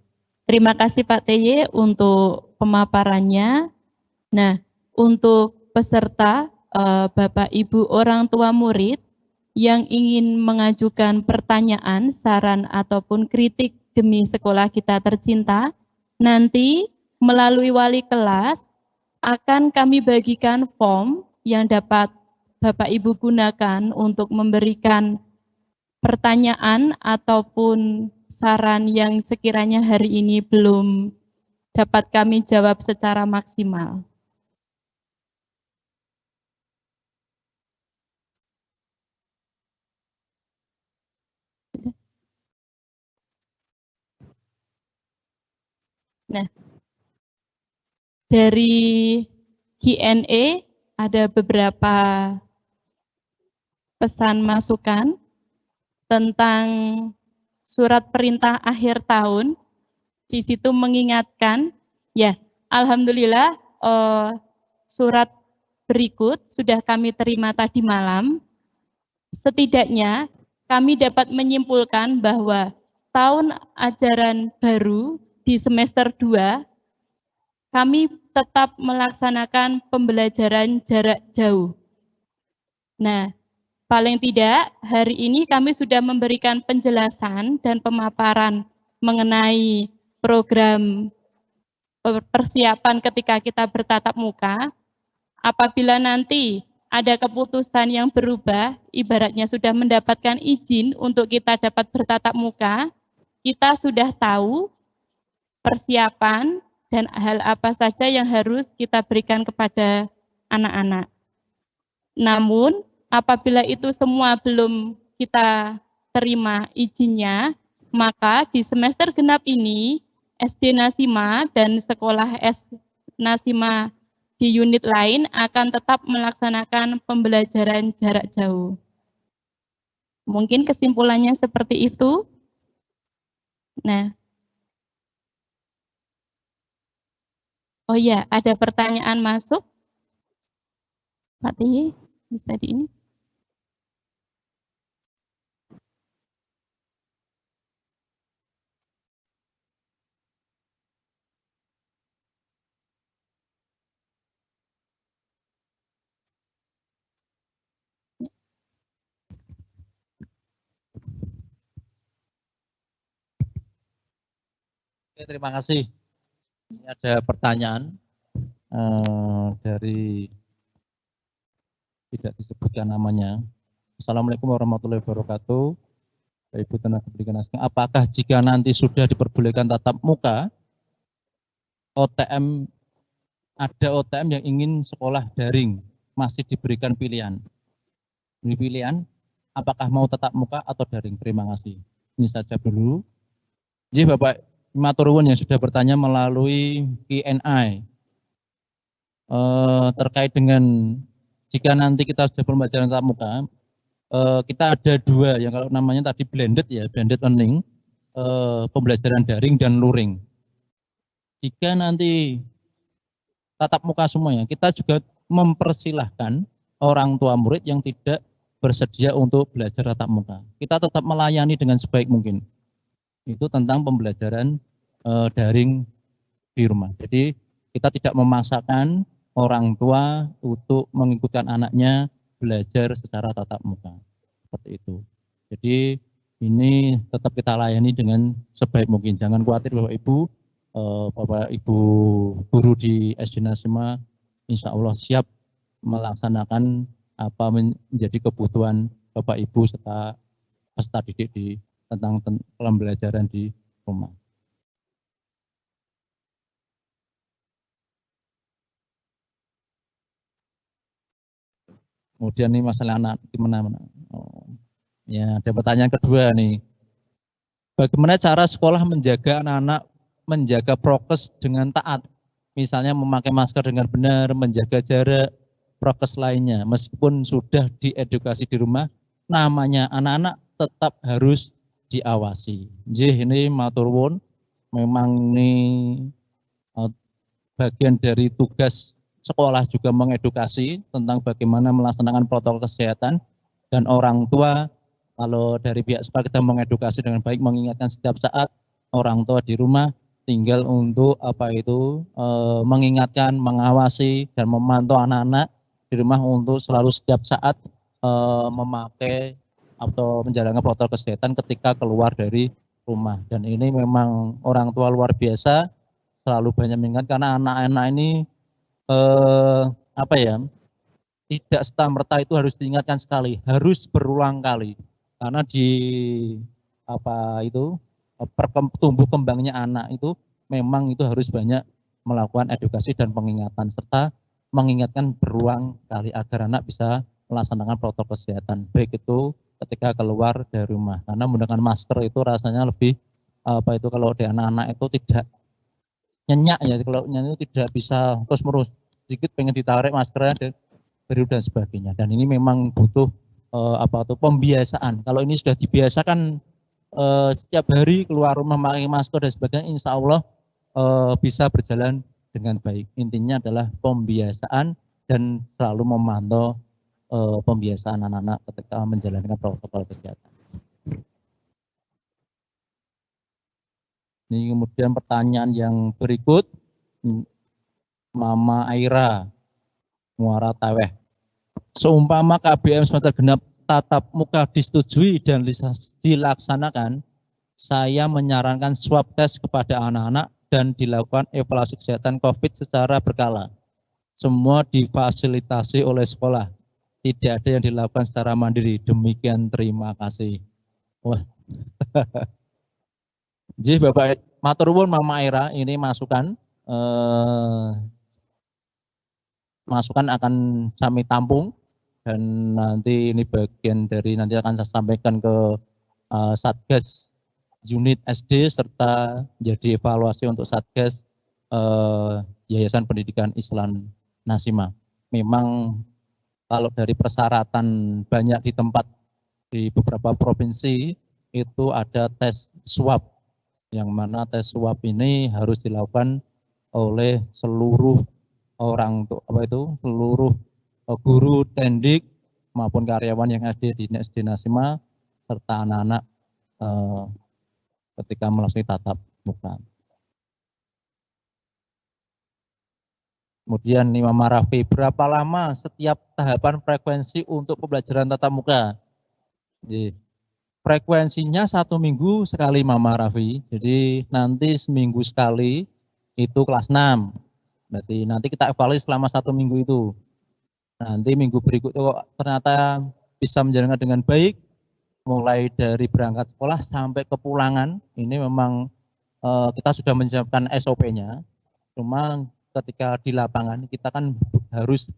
Terima kasih Pak TY untuk pemaparannya. Nah, untuk peserta Bapak Ibu orang tua murid yang ingin mengajukan pertanyaan, saran ataupun kritik demi sekolah kita tercinta, nanti melalui wali kelas akan kami bagikan form yang dapat Bapak Ibu gunakan untuk memberikan pertanyaan ataupun saran yang sekiranya hari ini belum dapat kami jawab secara maksimal. Nah, dari Q&A ada beberapa pesan masukan tentang surat perintah akhir tahun. Di situ mengingatkan, ya, alhamdulillah surat berikut sudah kami terima tadi malam. Setidaknya kami dapat menyimpulkan bahwa tahun ajaran baru di semester 2 kami tetap melaksanakan pembelajaran jarak jauh. Nah, paling tidak hari ini kami sudah memberikan penjelasan dan pemaparan mengenai program persiapan ketika kita bertatap muka. Apabila nanti ada keputusan yang berubah, ibaratnya sudah mendapatkan izin untuk kita dapat bertatap muka, kita sudah tahu persiapan, dan hal apa saja yang harus kita berikan kepada anak-anak. Namun, apabila itu semua belum kita terima izinnya, maka di semester genap ini, SD Nasima dan sekolah S Nasima di unit lain akan tetap melaksanakan pembelajaran jarak jauh. Mungkin kesimpulannya seperti itu. Nah, oh ya, ada pertanyaan masuk. Pak Tihi, tadi ini. Oke, terima kasih. Ini ada pertanyaan dari tidak disebutkan namanya. Assalamualaikum warahmatullahi wabarakatuh. Ibu tenaga pendidikan asing. Apakah jika nanti sudah diperbolehkan tatap muka, ada OTM yang ingin sekolah daring, masih diberikan pilihan? Ini pilihan, apakah mau tatap muka atau daring? Terima kasih. Ini saja dulu. Jadi Bapak Maturwun yang sudah bertanya melalui Q&A terkait dengan jika nanti kita sudah pembelajaran tatap muka, kita ada dua yang kalau namanya tadi blended learning, pembelajaran daring dan luring. Jika nanti tatap muka semuanya, kita juga mempersilahkan orang tua murid yang tidak bersedia untuk belajar tatap muka. Kita tetap melayani dengan sebaik mungkin. Itu tentang pembelajaran daring di rumah. Jadi kita tidak memaksakan orang tua untuk mengikutkan anaknya belajar secara tatap muka. Seperti itu. Jadi ini tetap kita layani dengan sebaik mungkin. Jangan khawatir Bapak Ibu guru di SD Nasima, insya Allah siap melaksanakan apa menjadi kebutuhan Bapak Ibu serta peserta didik tentang pembelajaran di rumah. Kemudian ini masalah anak gimana? Ya, ada pertanyaan kedua nih. Bagaimana cara sekolah menjaga anak-anak menjaga prokes dengan taat? Misalnya memakai masker dengan benar, menjaga jarak, prokes lainnya. Meskipun sudah diedukasi di rumah, namanya anak-anak tetap harus diawasi. Jadi ini maturwun, memang ini bagian dari tugas sekolah juga mengedukasi tentang bagaimana melaksanakan protokol kesehatan, dan orang tua kalau dari pihak sekolah kita mengedukasi dengan baik, mengingatkan setiap saat orang tua di rumah tinggal untuk mengingatkan, mengawasi dan memantau anak-anak di rumah untuk selalu setiap saat memakai atau menjalankan protokol kesehatan ketika keluar dari rumah. Dan ini memang orang tua luar biasa selalu banyak mengingat, karena anak-anak ini tidak serta-merta itu harus diingatkan sekali, harus berulang kali, karena tumbuh kembangnya anak itu memang itu harus banyak melakukan edukasi dan pengingatan serta mengingatkan berulang kali agar anak bisa melaksanakan protokol kesehatan, baik itu ketika keluar dari rumah, karena menggunakan masker itu rasanya lebih kalau di anak-anak itu tidak nyenyak ya, kalau nyenyak itu tidak bisa terus menerus, sedikit pengen ditarik maskernya dan sebagainya. Dan ini memang butuh pembiasaan. Kalau ini sudah dibiasakan setiap hari keluar rumah memakai masker dan sebagainya, insya Allah bisa berjalan dengan baik. Intinya adalah pembiasaan dan selalu memantau pembiasaan anak-anak ketika menjalankan protokol kesehatan. Ini kemudian pertanyaan yang berikut, Mama Aira Muara Taweh. Seumpama KBM semester genap tatap muka disetujui dan dilaksanakan, saya menyarankan swab test kepada anak-anak dan dilakukan evaluasi kesehatan COVID secara berkala. Semua difasilitasi oleh sekolah. Tidak ada yang dilakukan secara mandiri. Demikian, terima kasih. Wah. Jadi Bapak matur nuwun Mama Ira, ini masukan masukan akan kami tampung dan nanti ini bagian dari nanti akan saya sampaikan ke Satgas unit SD serta jadi evaluasi untuk Satgas Yayasan Pendidikan Islam Nasimah. Memang kalau dari persyaratan banyak di tempat di beberapa provinsi itu ada tes swab, yang mana tes swab ini harus dilakukan oleh seluruh orang untuk seluruh guru tendik maupun karyawan yang ada di SD Nasimah serta anak-anak ketika melaksanakan tatap muka. Kemudian Mama Raffi, berapa lama setiap tahapan frekuensi untuk pembelajaran tatap muka? Jadi, frekuensinya 1 minggu sekali Mama Raffi, jadi nanti seminggu sekali itu kelas 6. Berarti nanti kita evaluasi selama 1 minggu itu. Nanti minggu berikutnya ternyata bisa menjalankan dengan baik, mulai dari berangkat sekolah sampai kepulangan, ini memang kita sudah menyiapkan SOP-nya, cuma ketika di lapangan kita kan harus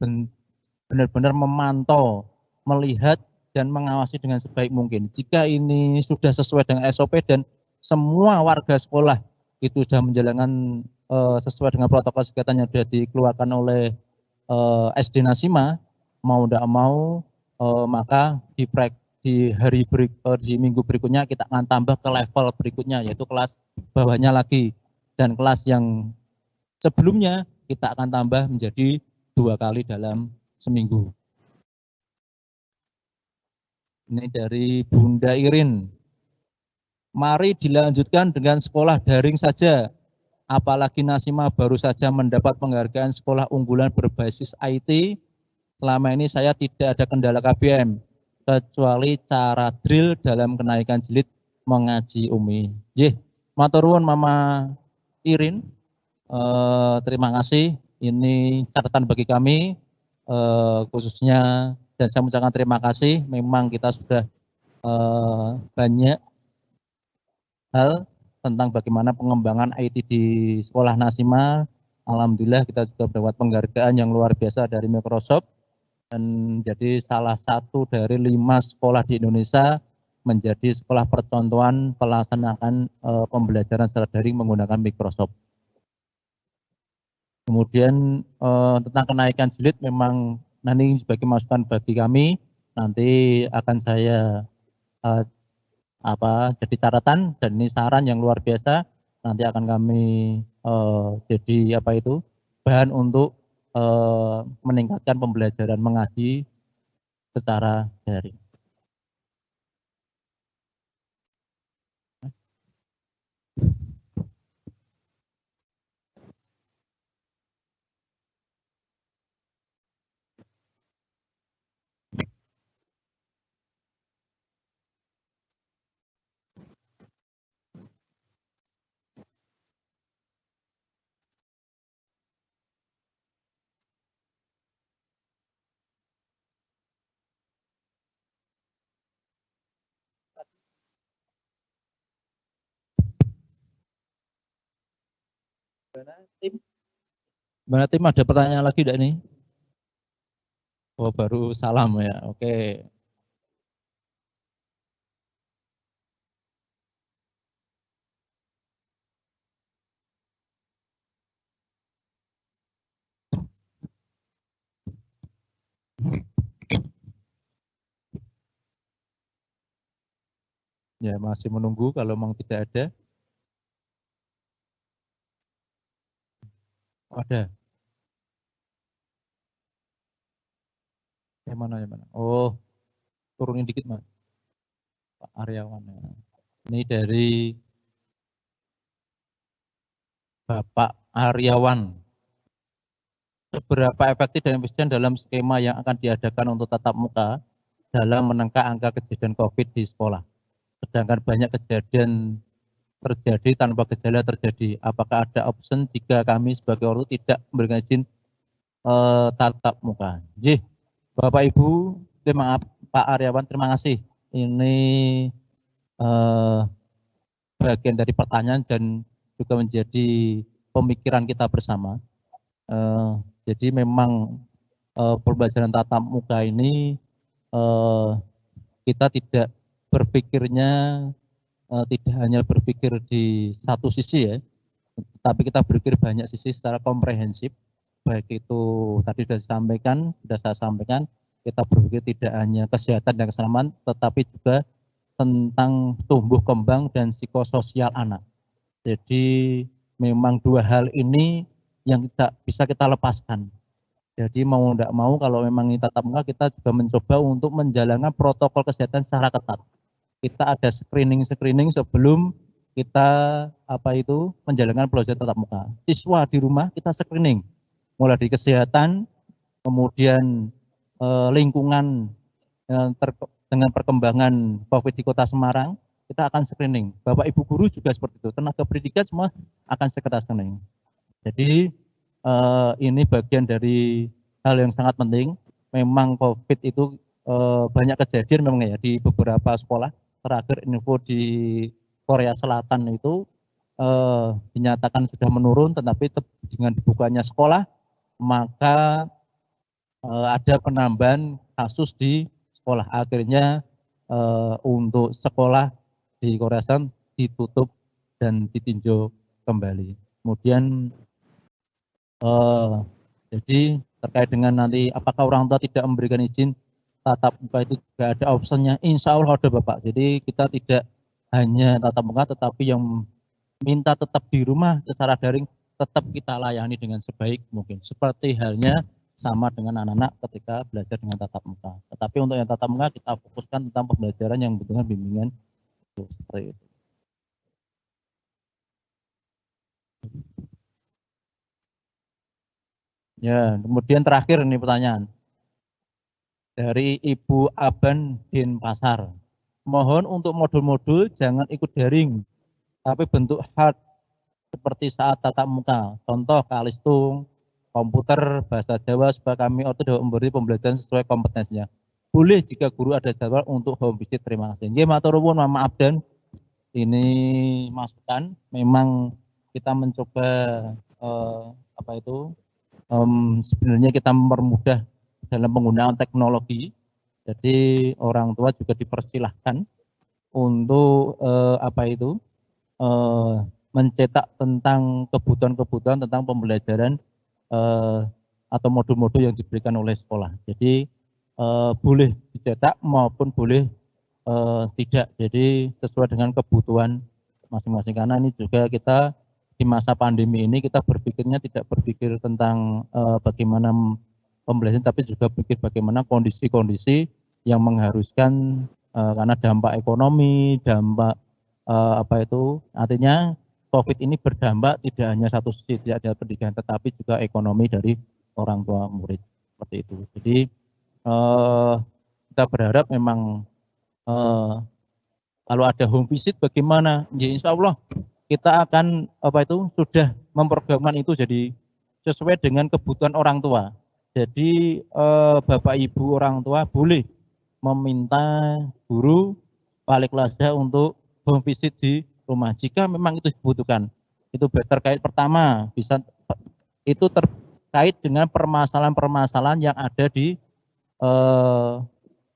benar-benar memantau, melihat, dan mengawasi dengan sebaik mungkin. Jika ini sudah sesuai dengan SOP dan semua warga sekolah itu sudah menjalankan sesuai dengan protokol kesehatan yang sudah dikeluarkan oleh SD Nasimah, mau tidak mau maka di minggu berikutnya kita akan tambah ke level berikutnya, yaitu kelas bawahnya lagi, dan kelas yang sebelumnya kita akan tambah menjadi 2 kali dalam seminggu. Ini dari Bunda Irin. Mari dilanjutkan dengan sekolah daring saja. Apalagi Nasimah baru saja mendapat penghargaan sekolah unggulan berbasis IT. Selama ini saya tidak ada kendala KBM, kecuali cara drill dalam kenaikan jilid mengaji Umi. Matur nuwun Mama Irin. Terima kasih. Ini catatan bagi kami, khususnya, dan saya mengucapkan terima kasih. Memang kita sudah banyak hal tentang bagaimana pengembangan IT di sekolah Nasimah. Alhamdulillah kita juga mendapat penghargaan yang luar biasa dari Microsoft, dan jadi salah satu dari 5 sekolah di Indonesia menjadi sekolah percontohan pelaksanaan pembelajaran secara daring menggunakan Microsoft. Kemudian tentang kenaikan jilid memang nanti sebagai masukan bagi kami, nanti akan saya jadi catatan, dan ini saran yang luar biasa, nanti akan kami jadi bahan untuk meningkatkan pembelajaran mengaji secara daring. Gimana tim, ada pertanyaan lagi tidak nih? Oh, baru salam ya, oke. Ya, masih menunggu kalau memang tidak ada. Ada. Yang mana? Oh, turunin dikit Mas. Pak Aryawan. Ini dari Bapak Aryawan. Seberapa efektif dan efisien dalam skema yang akan diadakan untuk tatap muka dalam menekan angka kejadian COVID di sekolah? Sedangkan banyak kejadian terjadi tanpa gejala terjadi. Apakah ada option jika kami sebagai orang tua tidak memberikan izin tatap muka? Bapak Ibu, Pak Aryawan, terima kasih. Ini bagian dari pertanyaan dan juga menjadi pemikiran kita bersama. Jadi memang pembelajaran tatap muka ini kita tidak berpikirnya tidak hanya berpikir di satu sisi ya, tapi kita berpikir banyak sisi secara komprehensif. Baik itu tadi sudah saya sampaikan, kita berpikir tidak hanya kesehatan dan keselamatan, tetapi juga tentang tumbuh kembang dan psikososial anak. Jadi memang dua hal ini yang tidak bisa kita lepaskan. Jadi mau tidak mau kalau memang ini tatap muka, kita juga mencoba untuk menjalankan protokol kesehatan secara ketat. Kita ada screening sebelum kita menjalankan pembelajaran tatap muka. Siswa di rumah kita screening, mulai dari kesehatan, kemudian lingkungan dengan perkembangan COVID di Kota Semarang, kita akan screening. Bapak Ibu guru juga seperti itu, tenaga pendidikan semua akan screening. Jadi ini bagian dari hal yang sangat penting. Memang COVID itu banyak kejadian memang ya di beberapa sekolah. Terakhir info di Korea Selatan itu dinyatakan sudah menurun, tetapi dengan dibukanya sekolah maka ada penambahan kasus di sekolah. Akhirnya untuk sekolah di Korea Selatan ditutup dan ditinjau kembali. Kemudian jadi terkait dengan nanti apakah orang tua tidak memberikan izin tatap muka, itu juga ada opsinya. Insya Allah ada Bapak. Jadi kita tidak hanya tatap muka, tetapi yang minta tetap di rumah secara daring tetap kita layani dengan sebaik mungkin. Seperti halnya sama dengan anak-anak ketika belajar dengan tatap muka. Tetapi untuk yang tatap muka kita fokuskan tentang pembelajaran yang membutuhkan bimbingan. Seperti itu. Ya, kemudian terakhir ini pertanyaan dari Ibu Aban Denpasar. Mohon untuk modul-modul jangan ikut daring, tapi bentuk hard seperti saat tatap muka. Contoh kalistung, komputer, bahasa Jawa, supaya kami dapat memberi pembelajaran sesuai kompetensinya. Boleh jika guru ada jadwal untuk home visit. Terima kasih. Nggih, matur nuwun, maaf dan ini masukan. Memang kita mencoba sebenarnya kita mempermudah dalam penggunaan teknologi. Jadi orang tua juga dipersilahkan untuk mencetak tentang kebutuhan-kebutuhan tentang pembelajaran atau modul-modul yang diberikan oleh sekolah. Jadi boleh dicetak maupun boleh tidak. Jadi sesuai dengan kebutuhan masing-masing. Karena ini juga kita di masa pandemi ini kita berpikirnya tidak berpikir tentang bagaimana pembelajaran, tapi juga pikir bagaimana kondisi-kondisi yang mengharuskan karena dampak ekonomi, dampak artinya COVID ini berdampak tidak hanya satu sisi, tidak ada pendidikan, tetapi juga ekonomi dari orang tua murid seperti itu. Jadi kita berharap memang kalau ada home visit bagaimana? Ya, insya Allah kita akan sudah memprogramkan itu jadi sesuai dengan kebutuhan orang tua. Jadi Bapak Ibu orang tua boleh meminta guru wali kelasnya untuk home visit di rumah jika memang itu dibutuhkan. Itu terkait pertama bisa itu terkait dengan permasalahan-permasalahan yang ada di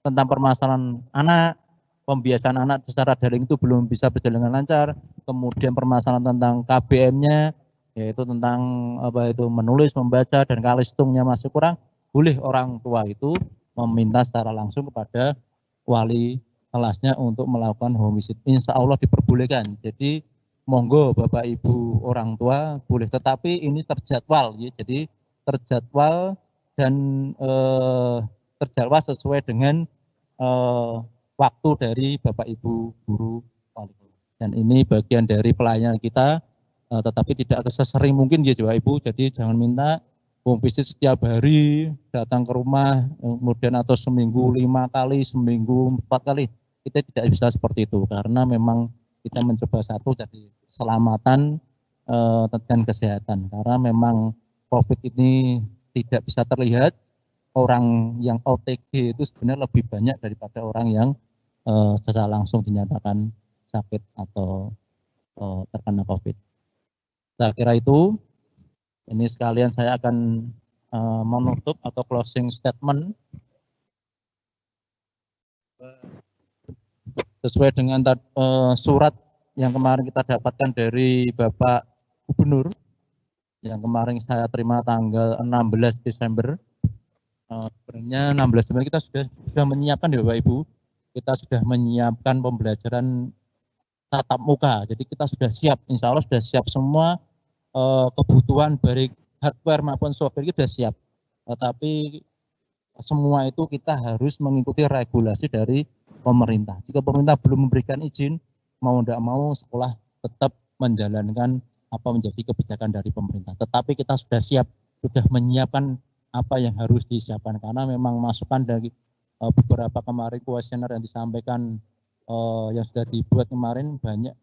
tentang permasalahan anak, pembiasaan anak secara daring itu belum bisa berjalan dengan lancar, kemudian permasalahan tentang KBM-nya, yaitu tentang menulis, membaca, dan kalistungnya masih kurang, boleh orang tua itu meminta secara langsung kepada wali kelasnya untuk melakukan home visit. Insya Allah diperbolehkan. Jadi monggo Bapak Ibu orang tua boleh, tetapi ini terjadwal, ya. Jadi terjadwal dan terjadwal sesuai dengan waktu dari Bapak Ibu guru wali. Dan ini bagian dari pelayanan kita, tetapi tidak sesering mungkin ya Bapak Ibu. Jadi jangan minta home visit setiap hari, datang ke rumah, kemudian atau seminggu 5 kali, seminggu 4 kali. Kita tidak bisa seperti itu, karena memang kita mencoba satu dari keselamatan dan kesehatan. Karena memang COVID ini tidak bisa terlihat, orang yang OTG itu sebenarnya lebih banyak daripada orang yang secara langsung dinyatakan sakit atau terkena COVID. Saya kira itu. Ini sekalian saya akan menutup atau closing statement sesuai dengan surat yang kemarin kita dapatkan dari Bapak Gubernur yang kemarin saya terima tanggal 16 Desember. Sebenarnya 16 Desember kita sudah menyiapkan ya Bapak Ibu, kita sudah menyiapkan pembelajaran tatap muka. Jadi kita sudah siap, insya Allah sudah siap semua kebutuhan baik hardware maupun software itu sudah siap. Tetapi semua itu kita harus mengikuti regulasi dari pemerintah. Jika pemerintah belum memberikan izin, mau tidak mau sekolah tetap menjalankan apa menjadi kebijakan dari pemerintah. Tetapi kita sudah siap, sudah menyiapkan apa yang harus disiapkan karena memang masukan dari beberapa kemarin kuesioner yang disampaikan yang sudah dibuat kemarin banyak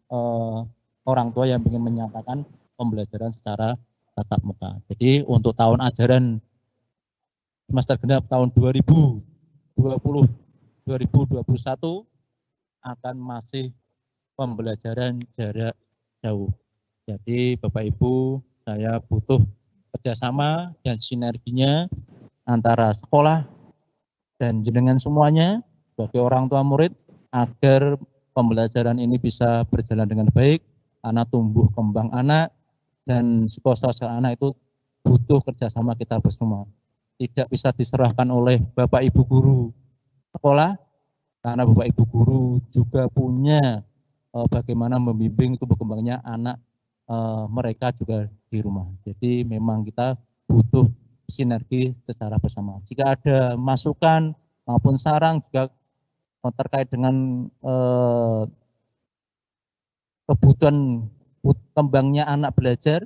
orang tua yang ingin menyatakan pembelajaran secara tatap muka. Jadi untuk tahun ajaran semester genap tahun 2020-2021 akan masih pembelajaran jarak jauh. Jadi Bapak Ibu, saya butuh kerjasama dan sinerginya antara sekolah dan jenengan semuanya sebagai orang tua murid agar pembelajaran ini bisa berjalan dengan baik, anak tumbuh kembang anak, dan psikososial anak itu butuh kerjasama kita bersama. Tidak bisa diserahkan oleh Bapak Ibu guru sekolah, karena Bapak Ibu guru juga punya bagaimana membimbing tumbuh kembangnya anak mereka juga di rumah. Jadi memang kita butuh sinergi secara bersama. Jika ada masukan maupun saran juga terkait dengan kebutuhan kembangnya anak belajar,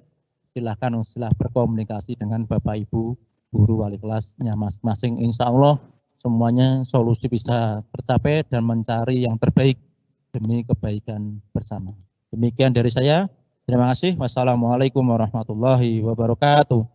silakan berkomunikasi dengan Bapak Ibu guru wali kelasnya masing-masing. Insya Allah semuanya solusi bisa tercapai dan mencari yang terbaik demi kebaikan bersama. Demikian dari saya. Terima kasih. Wassalamualaikum warahmatullahi wabarakatuh.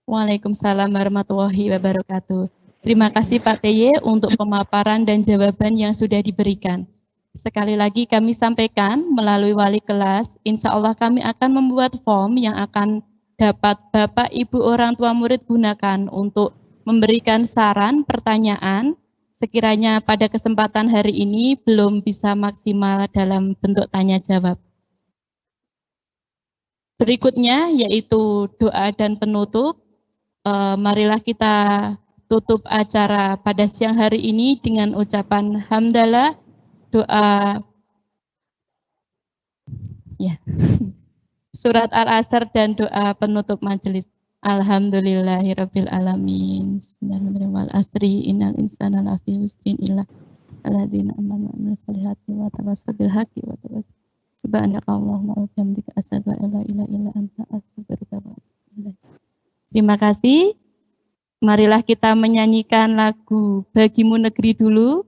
Waalaikumsalam warahmatullahi wabarakatuh. Terima kasih Pak TY untuk pemaparan dan jawaban yang sudah diberikan. Sekali lagi kami sampaikan melalui wali kelas, insya Allah kami akan membuat form yang akan dapat Bapak Ibu orang tua murid gunakan untuk memberikan saran, pertanyaan, sekiranya pada kesempatan hari ini belum bisa maksimal dalam bentuk tanya jawab. Berikutnya yaitu doa dan penutup. Marilah kita tutup acara pada siang hari ini dengan ucapan hamdalah, doa ya. Surat Al-Asr dan doa penutup majelis. Alhamdulillahirabbil alamin. Bismillahirrahmanirrahim. Wal asri innal insana lafi khusrin illa alladzina amanu wa amilus solihati wa tawassaw bil haqqi wa tawassaw. Subhanakallahumma wa bihamdika asyhadu an la ilaha illa anta astaghfiruka wa atubu ilaik. Terima kasih. Marilah kita menyanyikan lagu Bagimu Negeri dulu.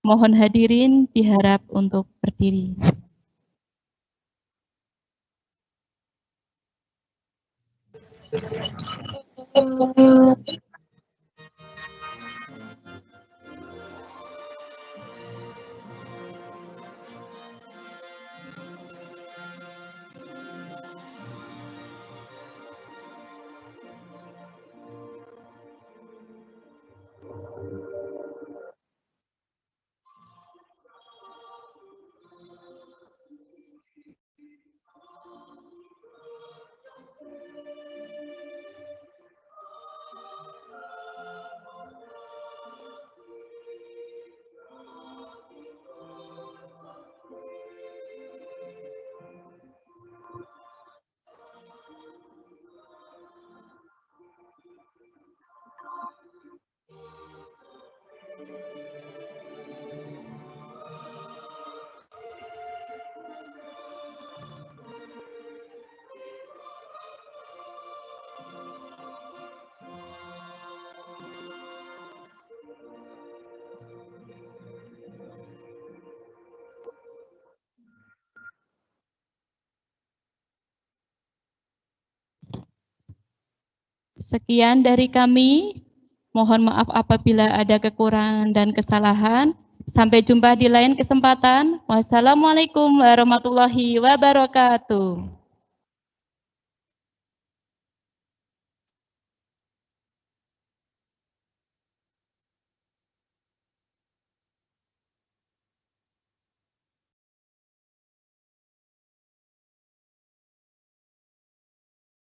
Mohon hadirin diharap untuk berdiri. Sekian dari kami. Mohon maaf apabila ada kekurangan dan kesalahan. Sampai jumpa di lain kesempatan. Wassalamualaikum warahmatullahi wabarakatuh.